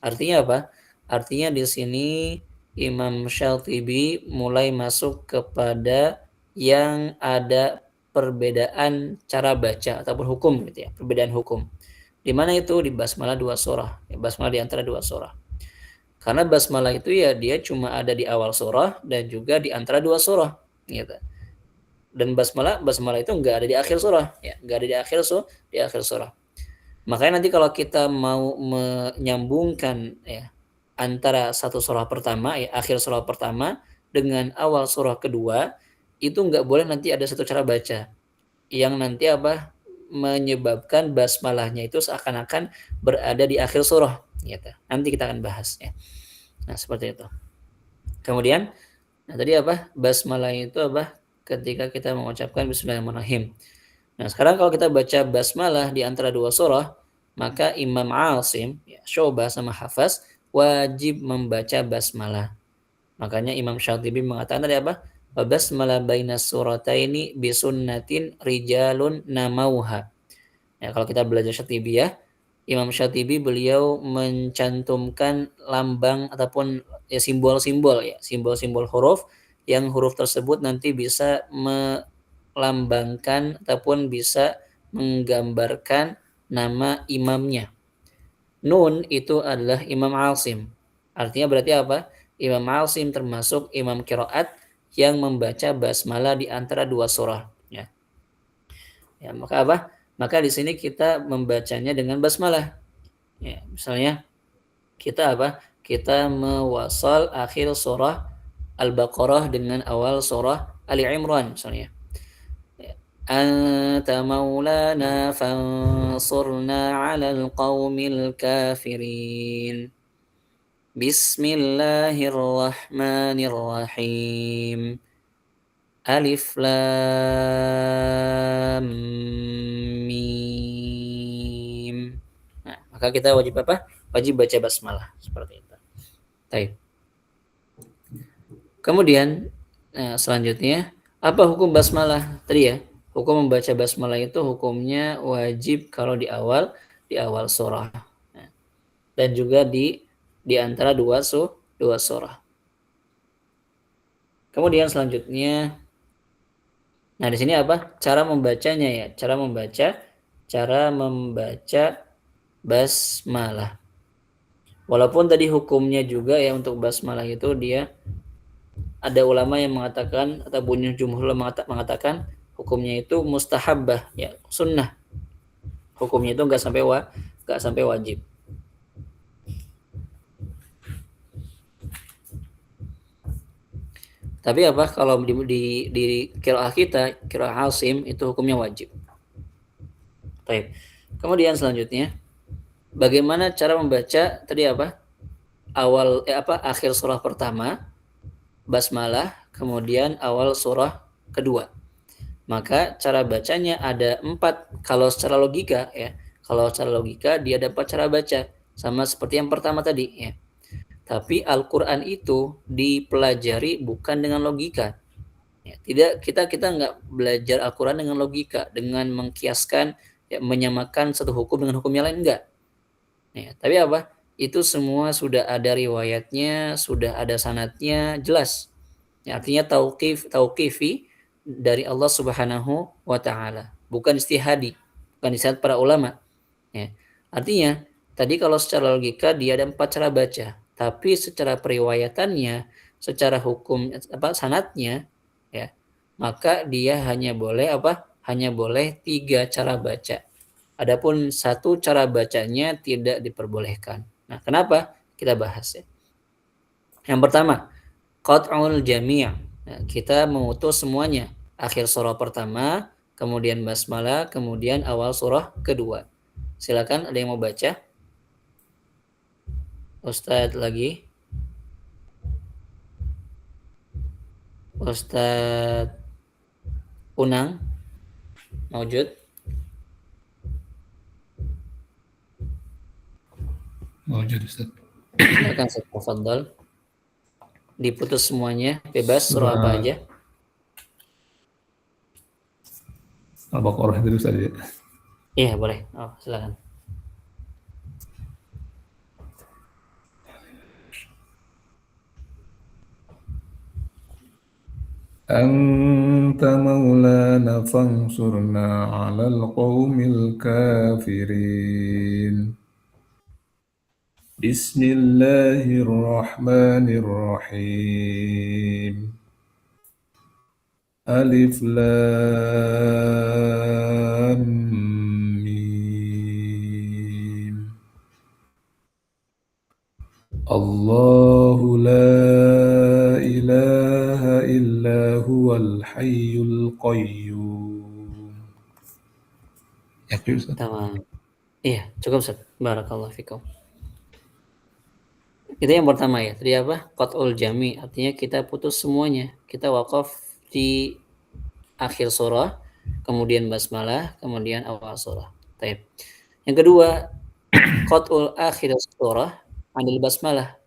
Artinya apa? Artinya di sini Imam Syatibi mulai masuk kepada yang ada perbedaan cara baca ataupun hukum gitu ya, perbedaan hukum. Di mana itu? Di basmalah dua surah, ya, basmalah di antara dua surah. Karena basmalah itu ya dia cuma ada di awal surah dan juga di antara dua surah, gitu. Dan basmalah itu enggak ada di akhir surah, ya, enggak ada di akhir surah. Makanya nanti kalau kita mau menyambungkan ya antara satu surah pertama, ya akhir surah pertama dengan awal surah kedua, itu nggak boleh nanti ada satu cara baca yang nanti apa menyebabkan basmalahnya itu seakan-akan berada di akhir surah. Gitu. Nanti kita akan bahas ya. Nah seperti itu. Kemudian, nah tadi apa? Basmalah itu apa? Ketika kita mengucapkan Bismillahirrahmanirrahim. Nah sekarang kalau kita baca basmalah di antara dua surah, maka Imam Asim, ya, Syu'bah sama Hafaz wajib membaca basmalah. Makanya Imam Syatibi mengatakan tadi apa? Basmalah baina surataini bisunnatin rijalun namauha. Ya, kalau kita belajar Syatibiyah, Imam Syatibi beliau mencantumkan lambang ataupun ya, simbol-simbol ya, simbol-simbol huruf yang huruf tersebut nanti bisa melambangkan ataupun bisa menggambarkan nama imamnya. Nun itu adalah Imam Asim. Artinya berarti apa? Imam Asim termasuk imam qiraat yang membaca basmalah di antara dua surah. Ya. Ya, maka apa? Maka di sini kita membacanya dengan basmalah. Ya, misalnya kita apa? Kita mewasal akhir surah Al-Baqarah dengan awal surah Ali Imran misalnya. Anta maulana fansurna 'alal qaumil kafirin. Bismillahirrahmanirrahim. Alif lam mim. maka kita wajib apa? Wajib baca basmalah seperti itu. Baik. Kemudian selanjutnya apa hukum basmalah tadi ya? Hukum membaca basmalah itu hukumnya wajib kalau di awal surah. Dan juga di antara dua surah. Kemudian selanjutnya, nah di sini apa? Cara membacanya ya, cara membaca basmalah. Walaupun tadi hukumnya juga ya untuk basmalah itu dia ada ulama yang mengatakan atau jumhur ulama mengatakan hukumnya itu mustahabbah ya, sunnah. Hukumnya itu enggak sampai wajib. Tapi apa kalau di qiraah kita, qiraah Asim itu hukumnya wajib. Baik. Kemudian selanjutnya bagaimana cara membaca tadi apa? Akhir surah pertama basmalah, kemudian awal surah kedua. Maka cara bacanya ada 4 kalau secara logika ya. Kalau secara logika dia dapat cara baca sama seperti yang pertama tadi ya. Tapi Al-Quran itu dipelajari bukan dengan logika. Ya, kita nggak belajar Al-Quran dengan logika, dengan mengkiaskan, ya, menyamakan satu hukum dengan hukum yang lain, enggak. Ya, tapi apa? Itu semua sudah ada riwayatnya, sudah ada sanadnya, jelas. Ya, artinya tauqifi dari Allah Subhanahu wa Ta'ala, bukan istihadi, bukan istihad para ulama. Ya. Artinya tadi kalau secara logika dia ada 4 cara baca, tapi secara periwayatannya, secara hukum sanadnya ya, maka dia hanya boleh 3 cara baca. Adapun 1 cara bacanya tidak diperbolehkan. Nah, kenapa? Kita bahas ya. Yang pertama, qat'ul jami'. Nah, kita memutus semuanya. Akhir surah pertama, kemudian basmalah, kemudian awal surah kedua. Silakan, ada yang mau baca? Ustadz lagi. Ustadz Unang. Maujud. Maujud Ustaz. Silakan tafadhol. Diputus semuanya, bebas surah apa aja. Al-Baqarah itu Ustaz ya. Iya, boleh. Oh, silakan. Anta maulana fansurna 'alal qaumil kafirin. Bismillahirrahmanirrahim. Alif Lam Mim. Allahu la ilaha illa huwal hayyul qayyum. Ya, Ustaz. Tamam. Iya, cukup Ustaz. Barakallahu fikum. Itu yang pertama ya. Tadi apa? Qat'ul jami', artinya kita putus semuanya. Kita waqaf di akhir surah, kemudian basmalah, kemudian awal surah. Baik. Yang kedua, qat'ul akhir surah anil basmalah.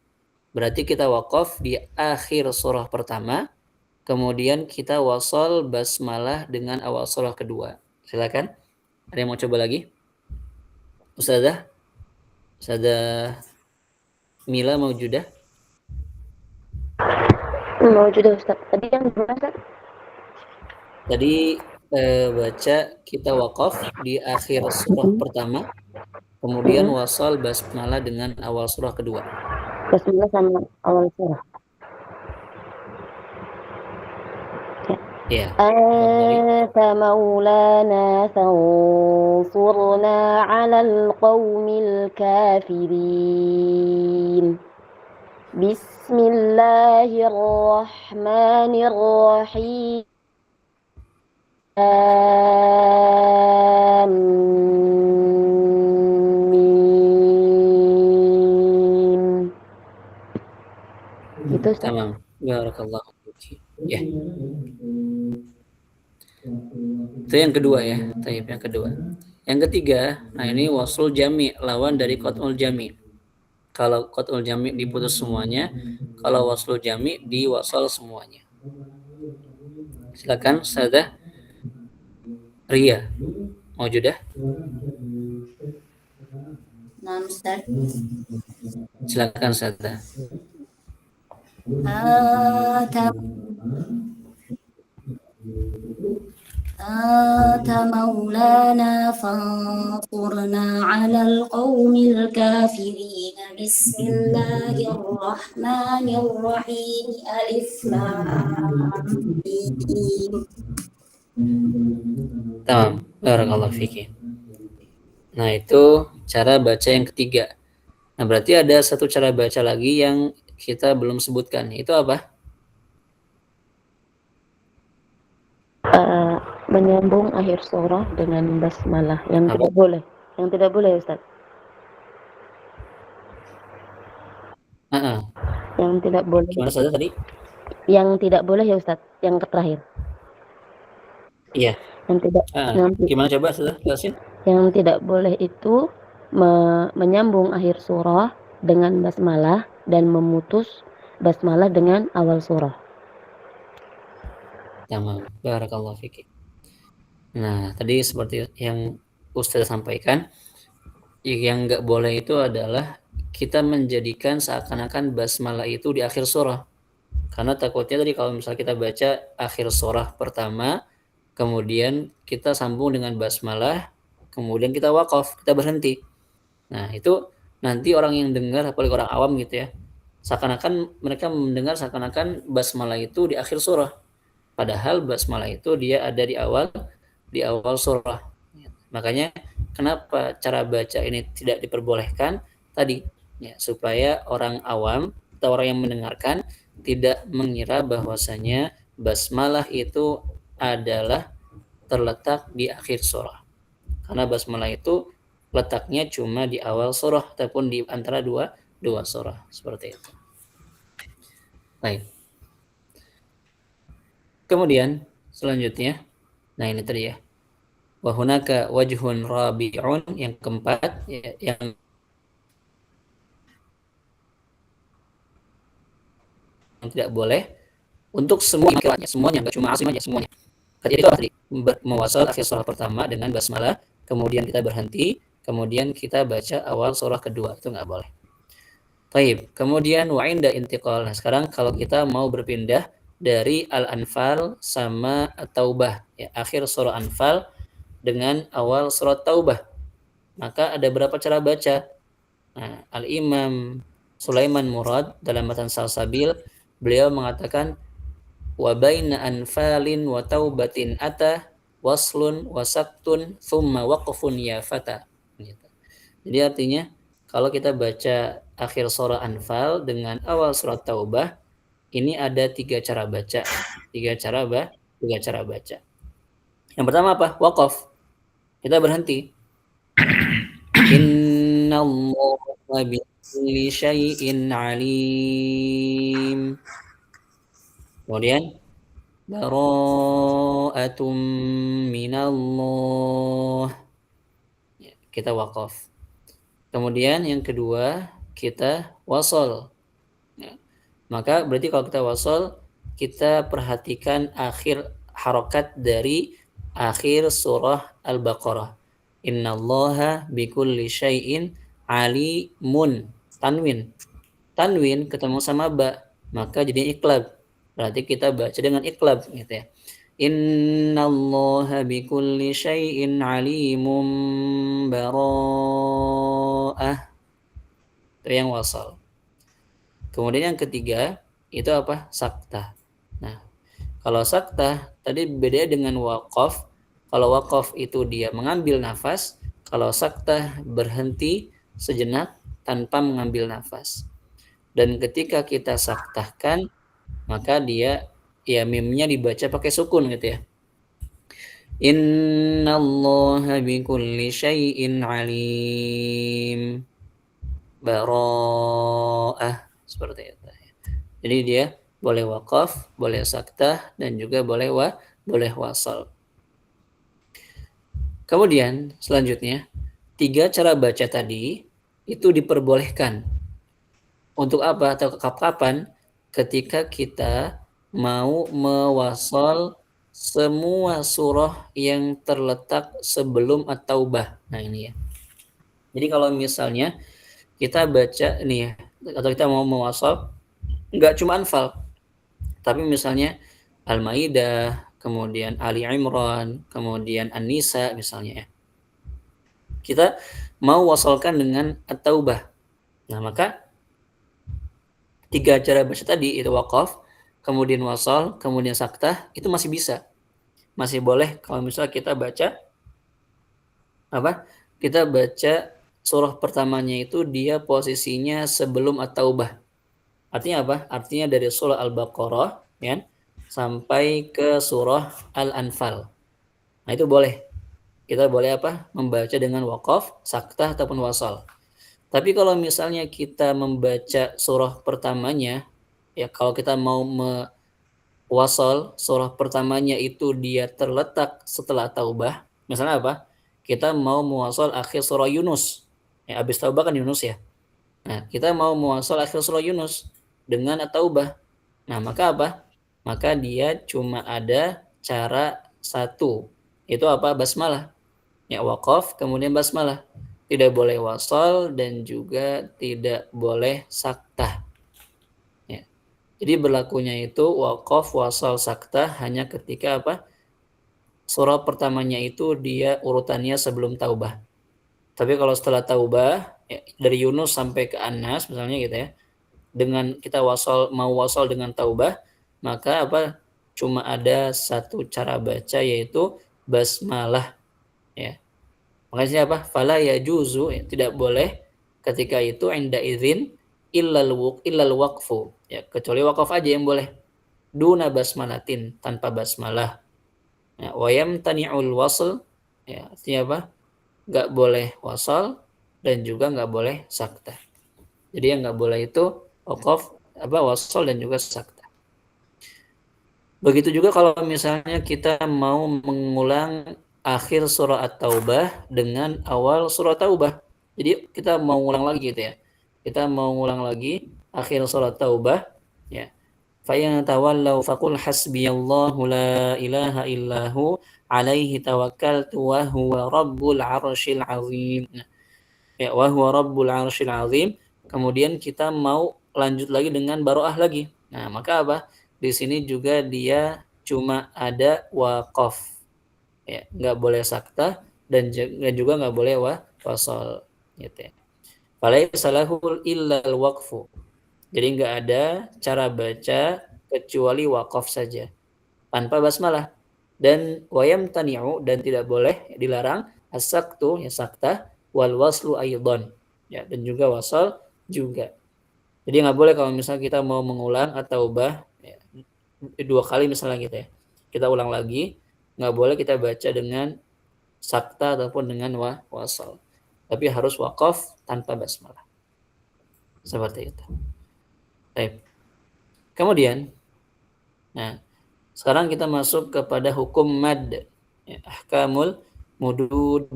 Berarti kita waqaf di akhir surah pertama, kemudian kita wasal basmalah dengan awal surah kedua. Silakan. Ada yang mau coba lagi? Ustazah Mila Maujudah? Maujudah Ustaz. Tadi yang gimana Ustaz? Tadi baca kita waqaf di akhir surah pertama, kemudian wasal basmalah dengan awal surah kedua. Basmalah sama awal surah. Ya. Anta maulana fansurna 'alal qaumil kafirin. Bismillahirrahmanirrahim. Amin. Itu Tamam. Barakallahu fiik. Ya. Itu yang kedua ya. Taib yang kedua. Yang ketiga, nah ini wasul jami, lawan dari qat'ul jami. Kalau qat'ul jami diputus semuanya, kalau wasul jami diwasal semuanya. Silakan Ustazah Ria. Maujudah? Nah, Ustaz. Silakan Ustazah. آت مولانا فانصرنا على القوم الكافرين بسم الله الرحمن الرحيم ألف لام ميم. Tamam, barakallahu fiki. Nah, itu cara baca yang ketiga. Nah, berarti ada satu cara baca lagi yang kita belum sebutkan. Itu apa? Menyambung akhir surah dengan basmalah yang Apa? tidak boleh. Yang tidak boleh, Ustaz. Yang tidak boleh. Gimana saja tadi? Yang tidak boleh ya Ustaz, yang terakhir. Iya. Yang tidak. Gimana coba sudah jelasin? Yang tidak boleh itu menyambung akhir surah dengan basmalah dan memutus basmalah dengan awal surah. Tamam, barakallahu fiki. Nah, tadi seperti yang Ustaz sampaikan, yang nggak boleh itu adalah kita menjadikan seakan-akan basmalah itu di akhir surah. Karena takutnya tadi kalau misalnya kita baca akhir surah pertama, kemudian kita sambung dengan basmalah, kemudian kita wakaf, kita berhenti. Nah, itu nanti orang yang dengar, apalagi orang awam gitu ya, seakan-akan mereka mendengar seakan-akan basmalah itu di akhir surah. Padahal basmalah itu dia ada di awal surah. Makanya kenapa cara baca ini tidak diperbolehkan tadi ya, supaya orang awam atau orang yang mendengarkan tidak mengira bahwasanya basmalah itu adalah terletak di akhir surah. Karena basmalah itu letaknya cuma di awal surah ataupun di antara dua surah, seperti itu. Baik. Kemudian selanjutnya, nah ini tadi ya. Wa hunaka wajhun rabi'un, yang keempat ya, yang tidak boleh untuk semuanya, nggak cuma asim aja, semuanya. Jadi itu tadi mewasal akhir surah pertama dengan basmalah, kemudian kita berhenti, kemudian kita baca awal surah kedua, itu nggak boleh. Taib. Kemudian wa inda intiqal. Nah, sekarang kalau kita mau berpindah dari Al-Anfal sama At-Taubah, ya, akhir surah Anfal dengan awal surat Taubah, maka ada berapa cara baca? Nah, Al-Imam Sulaiman Murad dalam matan Salsabil, beliau mengatakan wa baina anfalin wa taubatin ata waslun wa saktun thumma waqfun ya fata. Gitu. Jadi artinya kalau kita baca akhir surah Anfal dengan awal surat Taubah, ini ada tiga cara baca. Tiga cara baca. Yang pertama apa? Waqaf. Kita berhenti. Innallaha bikulli syai'in alim. Kemudian bara'atum minallah. Ya, kita waqaf. Kemudian yang kedua kita wasol. Ya. Maka berarti kalau kita wasol, kita perhatikan akhir harokat dari akhir surah Al-Baqarah. Innallaha bikulli syai'in alimun. Tanwin ketemu sama ba, maka jadi iqlab. Berarti kita baca dengan iqlab gitu ya. Innallaha bikulli syai'in alimum bara'ah. Itu yang wasal. Kemudian yang ketiga itu apa? Saktah. Nah, kalau saktah tadi beda dengan waqaf. Kalau waqaf itu dia mengambil nafas, kalau saktah berhenti sejenak tanpa mengambil nafas. Dan ketika kita saktahkan, maka dia ya mimnya dibaca pakai sukun gitu ya. Innallaha bikulli syai'in alim bara'ah, seperti itu. Jadi dia boleh waqaf, boleh saktah, dan juga boleh wasal. Kemudian selanjutnya 3 cara baca tadi itu diperbolehkan. Untuk apa atau kapan? Ketika kita mau mewasol semua surah yang terletak sebelum at-taubah. Nah ini ya. Jadi kalau misalnya kita baca nih ya, atau kita mau mewasol nggak cuma Anfal, tapi misalnya Al-Maidah, kemudian Ali Imran, kemudian An-Nisa misalnya ya. Kita mau wasolkan dengan at-taubah. Nah maka 3 cara baca tadi itu waqaf, kemudian wasol, kemudian saktah, itu masih bisa. Masih boleh kalau misalnya kita baca Kita baca surah pertamanya itu dia posisinya sebelum at-taubah. Artinya apa? Artinya dari surah Al-Baqarah ya sampai ke surah Al-Anfal. Nah, itu boleh. Kita boleh membaca dengan waqaf, saktah ataupun wasal. Tapi kalau misalnya kita membaca surah pertamanya, ya kalau kita mau wasal surah pertamanya itu dia terletak setelah taubah, misalnya kita mau mewasal akhir surah Yunus, ya habis taubah kan Yunus ya. Nah kita mau mewasal akhir surah Yunus dengan at-taubah, nah maka dia cuma ada cara satu, itu basmalah, ya waqaf kemudian basmalah, tidak boleh wasal dan juga tidak boleh saktah. Jadi berlakunya itu waqaf, wasal, saktah hanya ketika surah pertamanya itu dia urutannya sebelum taubah. Tapi kalau setelah taubah ya, dari Yunus sampai ke An-Nas misalnya gitu ya, dengan kita mau wasal dengan taubah, maka cuma ada satu cara baca yaitu basmalah ya. Makanya fala yajuzu ya, tidak boleh ketika itu inda idzin illal waqfu ya, kecuali wakaf aja yang boleh duna basmalatin, tanpa basmalah ya. Wa yamtani'ul wasl ya, artinya nggak boleh wasal dan juga nggak boleh saktah. Jadi yang nggak boleh itu wakaf wasal dan juga saktah. Begitu juga kalau misalnya kita mau mengulang akhir surah At-Taubah dengan awal surah Taubah. Jadi kita mau ulang lagi gitu ya. Kita mau ulang lagi akhir surah Taubah ya. Fa in tawallaw faqul hasbiyallahu la ilaha illahu alaihi tawakkaltu wa huwa rabbul arsyil azim. Ya, wa huwa rabbul arsyil azim. Kemudian kita mau lanjut lagi dengan baroah lagi. Nah, maka di sini juga dia cuma ada waqaf. Ya, enggak boleh saktah dan juga enggak boleh wasal gitu ya. Falaisa lahu illa al-waqfu. Jadi enggak ada cara baca kecuali waqaf saja tanpa basmalah. Dan wayam tani'u, dan tidak boleh, dilarang as-saktu ya saktah wal waslu aidan ya, dan juga wasal juga. Jadi nggak boleh kalau misalnya kita mau mengulang at-taubah ya, 2 kali misalnya gitu ya, kita ulang lagi, nggak boleh kita baca dengan sakta ataupun dengan wasal, tapi harus waqaf tanpa basmalah seperti itu. Baik. Kemudian nah sekarang kita masuk kepada hukum mad ya, ahkamul mudud.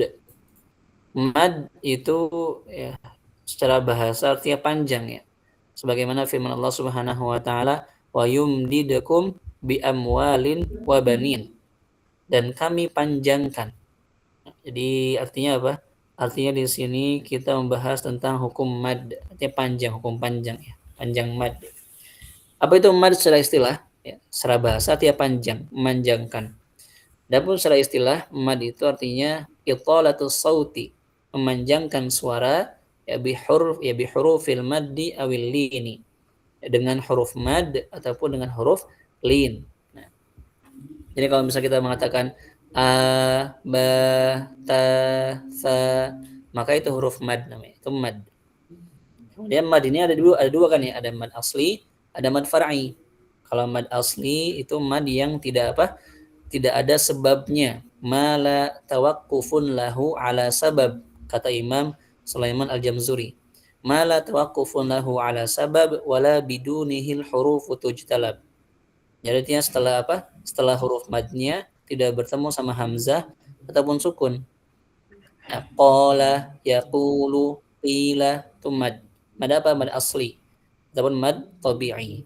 Mad itu ya secara bahasa artinya panjang ya. Sebagaimana firman Allah Subhanahu wa taala, wa yumdidukum bi amwalin wa banin. Dan kami panjangkan. Jadi artinya Artinya di sini kita membahas tentang hukum mad, artinya panjang, hukum panjang ya. Panjang mad. Apa itu mad secara istilah? Ya, secara bahasa artinya panjang, memanjangkan. Adapun secara istilah, mad itu artinya italatus sauti, memanjangkan suara ya bihurufil maddi awil lini, dengan huruf mad ataupun dengan huruf lin. Nah, jadi kalau misalnya kita mengatakan a, ba, ta, sa, maka itu huruf mad namanya, itu mad. Kemudian mad ini ada dua kan ya, ada mad asli, ada mad far'i. Kalau mad asli itu mad yang tidak ada sebabnya, mala tawaqqufun lahu ala sabab, kata Imam Sulaiman Al-Jamzuri. Mala tawaqqufun lahu ala sabab wala bidunihil hurufu tujtalab. Jadi artinya setelah huruf madnya tidak bertemu sama hamzah ataupun sukun. Qala, yaqulu, qila, itu mad. Mad apa? Mad asli. Ataupun mad tabi'i.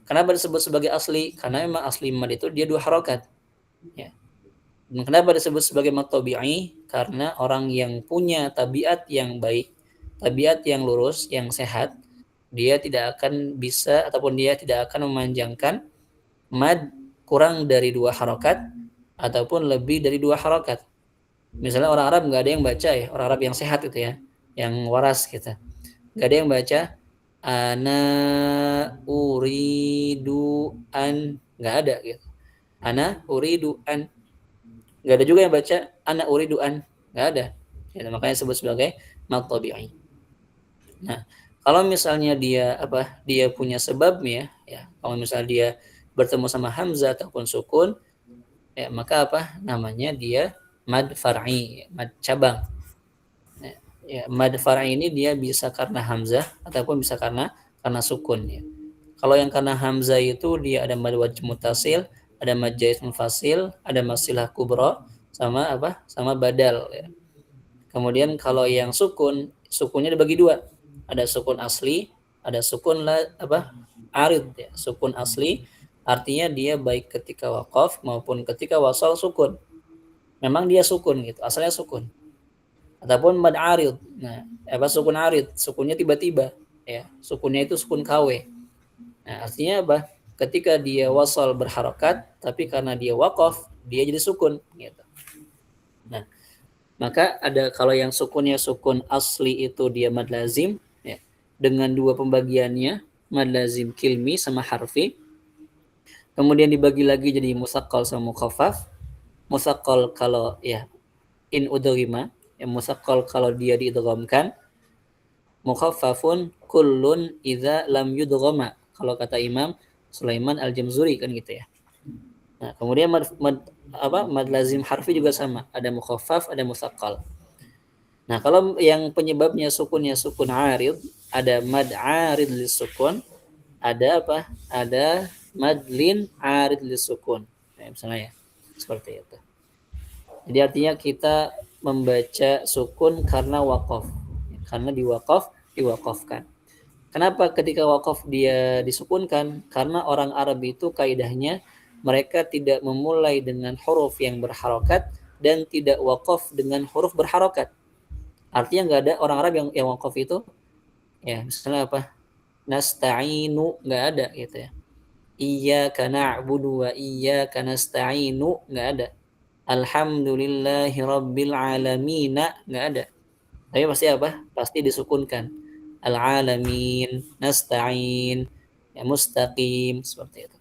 Kenapa disebut sebagai asli? Karena memang asli mad itu dia 2 harokat. Ya. Dan kenapa disebut sebagai mad tabi'i? Karena orang yang punya tabiat yang baik, tabiat yang lurus, yang sehat, dia tidak akan bisa ataupun dia tidak akan memanjangkan mad kurang dari 2 harokat ataupun lebih dari 2 harokat. Misalnya orang Arab nggak ada yang baca ya, orang Arab yang sehat itu ya, yang waras gitu. Nggak ada yang baca ana uridu an, nggak ada gitu. Ana uridu an, nggak ada juga yang baca ana uridu an, nggak ada. Ya, makanya disebut sebagai mad tabi'i. Nah, kalau misalnya dia dia punya sebabnya ya, kalau misalnya dia bertemu sama hamzah ataupun sukun, ya maka namanya dia mad far'i, mad cabang. Ya, mad far'i ini dia bisa karena hamzah ataupun bisa karena sukun ya. Kalau yang karena hamzah itu dia ada mad wajh muttasil, ada mad jaiz munfasil, ada mad silah kubra, sama sama badal ya. Kemudian kalau yang sukun, sukunnya dibagi 2. Ada sukun asli, ada sukun arid ya. Sukun asli artinya dia baik ketika waqaf maupun ketika wasal sukun. Memang dia sukun gitu, asalnya sukun. Ataupun mad arid. Nah, sukun arid, sukunnya tiba-tiba ya. Sukunnya itu sukun KW. Nah, artinya ketika dia wasal berharokat, tapi karena dia waqaf, dia jadi sukun gitu. Nah, maka ada kalau yang sukunnya sukun asli itu dia mad lazim ya, dengan 2 pembagiannya, mad lazim kilmi sama harfi. Kemudian dibagi lagi jadi musaqqal sama mukhaffaf. Musaqqal kalau ya in udghima, ya musaqqal kalau dia diidghamkan. Mukhaffafun kullun idza lam yudghama. Kalau kata Imam Sulaiman Al-Jamzuri kan gitu ya. Nah, kemudian mad lazim harfi juga sama, ada mukhaffaf, ada musaqqal. Nah, kalau yang penyebabnya sukunnya sukun arid, ada mad arid lisukun, ada ada madlin arid lisukun. Nah, misalnya ya, seperti itu. Jadi artinya kita membaca sukun karena waqaf. Karena diwaqafkan. Kenapa ketika waqaf dia disukunkan? Karena orang Arab itu kaidahnya mereka tidak memulai dengan huruf yang berharokat dan tidak waqaf dengan huruf berharokat. Artinya nggak ada orang Arab yang waqaf itu ya misalnya nasta'inu, nggak ada gitu ya. Iyyaka na'budu wa iyyaka nasta'inu, nggak ada. Alhamdulillahi rabbil alamin, nggak ada. Tapi pasti pasti disukunkan. Al-alamin, nasta'in, ya mustaqim, seperti itu.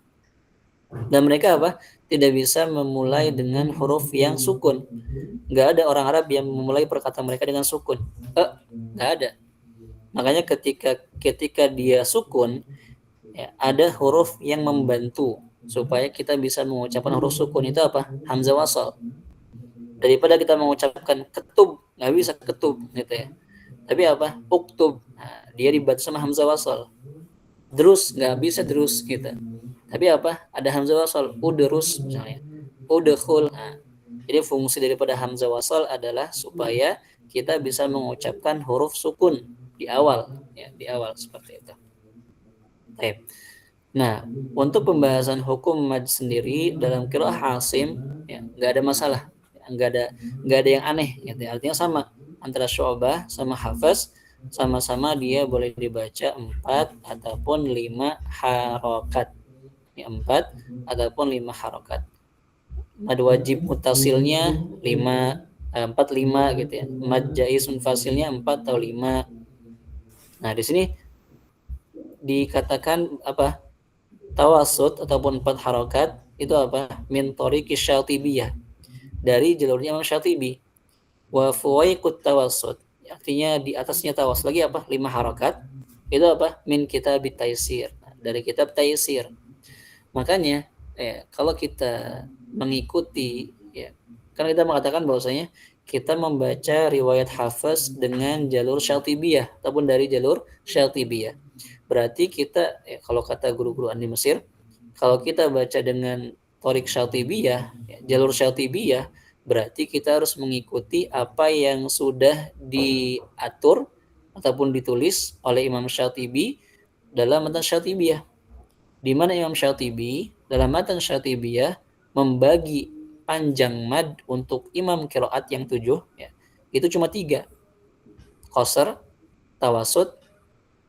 Dan mereka tidak bisa memulai dengan huruf yang sukun. Nggak ada orang Arab yang memulai perkataan mereka dengan sukun. Nggak ada. Makanya ketika dia sukun, ya, ada huruf yang membantu supaya kita bisa mengucapkan huruf sukun itu hamzah wasal. Daripada kita mengucapkan ketub, nggak bisa ketub gitu ya. Tapi uktub, nah, dia dibaca sama hamzah wasal. Terus nggak bisa terus gitu. Tapi ada hamzah wasal, udrus misalnya, udkhul. Nah, jadi fungsi daripada hamzah wasal adalah supaya kita bisa mengucapkan huruf sukun di awal, ya, di awal seperti itu. Baik. Nah, untuk pembahasan hukum mad sendiri dalam qiraah Asim, ya, nggak ada masalah, nggak ada yang aneh. Gitu. Artinya sama antara Syu'bah sama Hafs, sama-sama dia boleh dibaca 4 ataupun 5 harokat. 4 ataupun 5 harokat. Mad wajib mutasilnya 4 5 gitu ya. Mad jaiz munfasilnya 4 atau 5. Nah, di sini dikatakan tawassut ataupun 4 harokat itu min tariqi Syatibiyah, dari jalurnya Imam Syatibi. Wa fuwaiqut tawassut, artinya di atasnya tawas lagi 5 harokat itu min kitab taysir, dari kitab taysir. Makanya kalau kita mengikuti ya, kan kita mengatakan bahwasanya kita membaca riwayat Hafs dengan jalur Syatibiyah ataupun dari jalur Syatibiyah. Berarti kita kalau kata guru-guru di Mesir, kalau kita baca dengan Thariq Syatibiyah, ya, jalur Syatibiyah, berarti kita harus mengikuti apa yang sudah diatur ataupun ditulis oleh Imam Syatibi dalam matan Syatibiyah, di mana Imam Syatibi dalam matan Syatibiyah membagi panjang mad untuk imam qiraat yang 7 ya, itu cuma 3, qasar, tawasud,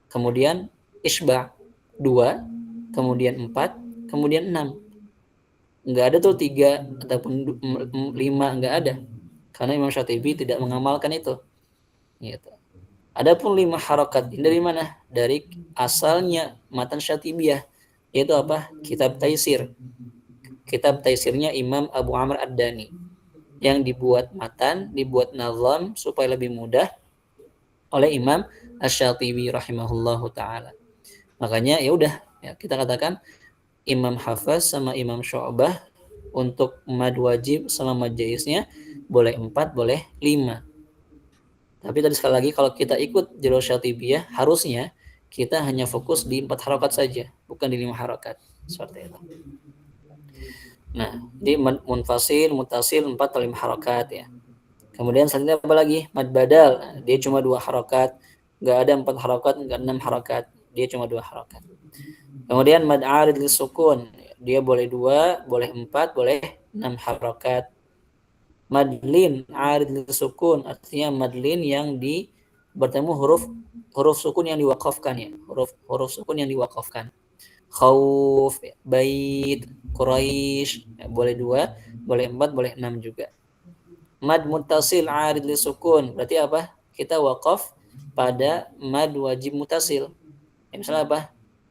kemudian isba' 2, kemudian 4, kemudian 6. Enggak ada tuh 3 ataupun 5, enggak ada. Karena Imam Syatibi tidak mengamalkan itu. Gitu. Adapun 5 harakat ini dari mana? Dari asalnya matan Syatibiyah, yaitu apa? Kitab Taisir. Kitab Taisirnya Imam Abu Amr Ad-Dani yang dibuat matan, dibuat nazam supaya lebih mudah oleh Imam Asy-Syatibi rahimahullahu taala. Makanya ya udah ya, kita katakan Imam Hafaz sama Imam Syu'bah untuk mad wajib sama mad jaiznya boleh 4, boleh 5. Tapi tadi sekali lagi kalau kita ikut jalur Syatibiyah harusnya kita hanya fokus di 4 harokat saja, bukan di 5 harokat. Seperti itu. Nah, di munfasil, mutasil 4 atau 5 harokat ya. Kemudian selanjutnya apa lagi? Mad badal, dia cuma 2 harokat. Nggak ada 4 harokat, nggak 6 harokat. Dia cuma 2 harokat. Kemudian mad arid li sukun, dia boleh 2, boleh 4, boleh 6 harokat. Madlin arid li sukun, artinya madlin yang bertemu huruf sukun yang diwakafkan ya. Huruf sukun yang diwakafkan. Khauf, bait, Quraisy, ya, boleh 2, boleh 4, boleh 6 juga. Mad muttasil arid li sukun, berarti apa? Kita wakaf pada mad wajib muttasil. Ya, misalnya apa?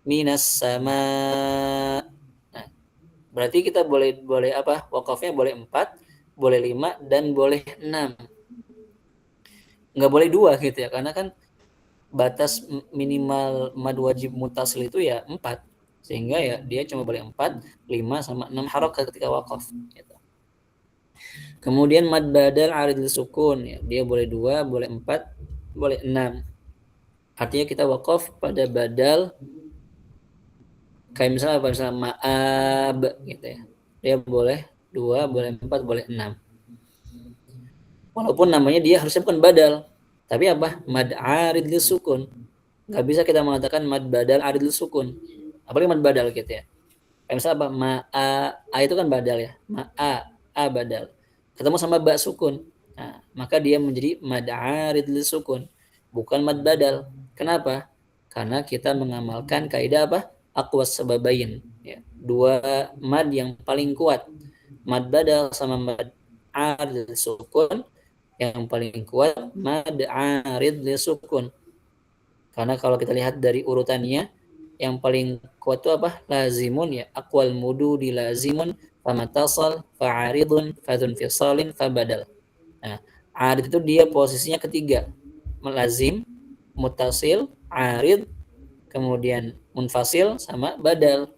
Minas sama. Nah, berarti kita boleh apa? Wakafnya boleh 4, boleh 5, dan boleh 6. Nggak boleh 2 gitu ya, karena kan batas minimal mad wajib muttasil itu ya 4. Sehingga ya dia cuma boleh 4, 5, sama 6 harokat ketika wakaf gitu. Kemudian mad badal arid li sukun ya, dia boleh 2, boleh 4, boleh 6. Artinya kita wakaf pada badal kayak misalnya apa, misalnya ma'ab gitu ya. Dia boleh 2, boleh 4, boleh 6. Walaupun namanya dia harusnya bukan badal, tapi apa? Mad arid li sukun. Nggak bisa kita mengatakan mad badal arid li sukun. Apalagi mad badal gitu ya. Kayak misalnya apa? A itu kan badal ya. A badal. Ketemu sama ba sukun. Nah, maka dia menjadi mad arid li sukun, bukan mad badal. Kenapa? Karena kita mengamalkan kaidah apa? Aqwas sababain ya. 2 mad yang paling kuat. Mad badal sama mad arid li sukun, yang paling kuat mad arid li sukun. Karena kalau kita lihat dari urutannya, yang paling kuat itu apa? Lazimun ya. Aqwal mudu di lazimun, famatasal, fa'aridun, fadun fisalin, fabadal. Nah, arid itu dia posisinya ketiga. Lazim, mutasil, arid, kemudian munfasil, sama badal.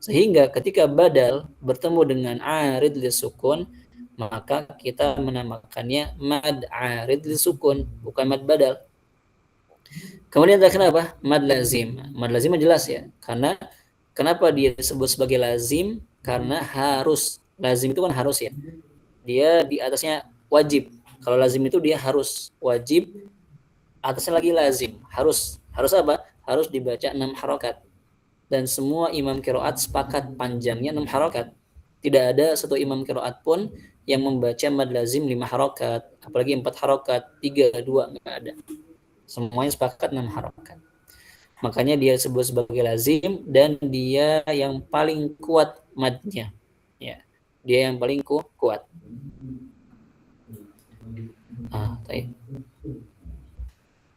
Sehingga ketika badal bertemu dengan arid li sukun, maka kita menamakannya mad arid li sukun, bukan mad badal. Kemudian kenapa? Mad lazim. Mad lazim jelas ya. Karena kenapa dia disebut sebagai lazim? Karena harus. Lazim itu kan harus ya. Dia di atasnya wajib. Kalau lazim itu dia harus, wajib, atasnya lagi lazim. Harus apa? Harus dibaca 6 harokat. Dan semua imam qiraat sepakat panjangnya 6 harokat. Tidak ada satu imam qiraat pun yang membaca mad lazim 5 harokat, apalagi 4 harokat, 3, 2, enggak ada. Semuanya sepakat 6 harokat. Makanya dia disebut sebagai lazim, dan dia yang paling kuat madnya. Ya, dia yang paling kuat.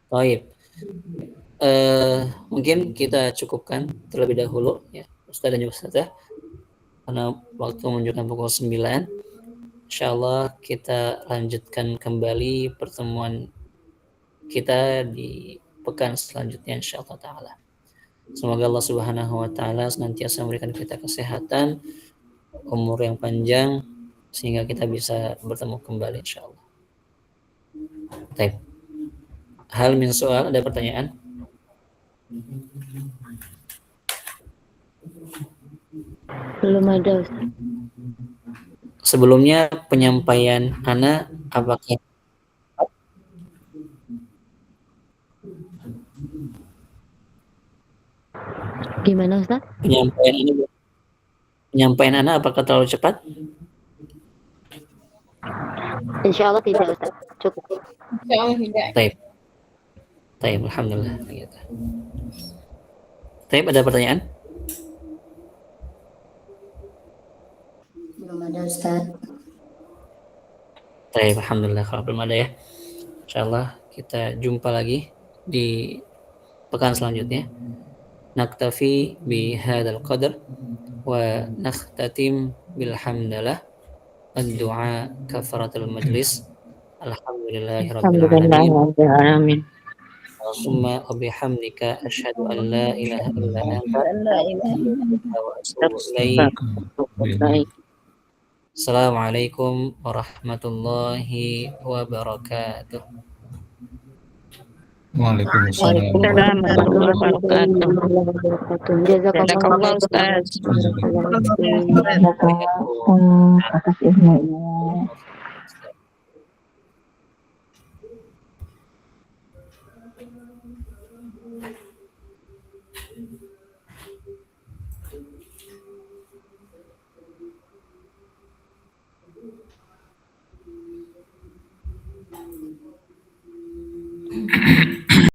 Baik. Mungkin kita cukupkan terlebih dahulu ya, Ustaz dan juga Ustazah, karena waktu menunjukkan pukul 9. Insyaallah kita lanjutkan kembali pertemuan kita di pekan selanjutnya insyaallah taala. Semoga Allah Subhanahu wa taala senantiasa memberikan kita kesehatan, umur yang panjang, sehingga kita bisa bertemu kembali insyaallah. Baik. Hal min soal, ada pertanyaan? Belum ada, Ustaz. Sebelumnya penyampaian Ana apakah Gimana Ustaz? penyampaian Ana apakah terlalu cepat? Insya Allah tidak Ustaz. Cukup. Insyaallah tidak. Taib. Taib, alhamdulillah. Gitu. Taib, ada pertanyaan? Belum ada Ustaz. Taib, alhamdulillah kalau belum ada ya. Insyaallah kita jumpa lagi di pekan selanjutnya. Naktafi bi hadzal qadar wa nakhtatim bilhamdalillah ad-du'a kafaratul majlis. Alhamdulillahirabbil alamin. Summa bihamdika asyhadu an la ilaha illa anta wa atubu ilaik. Assalamualaikum warahmatullahi wabarakatuh. Waalaikumsalam. Warahmatullahi wabarakatuh. Jazakallah Ustaz. Atas ilmunya.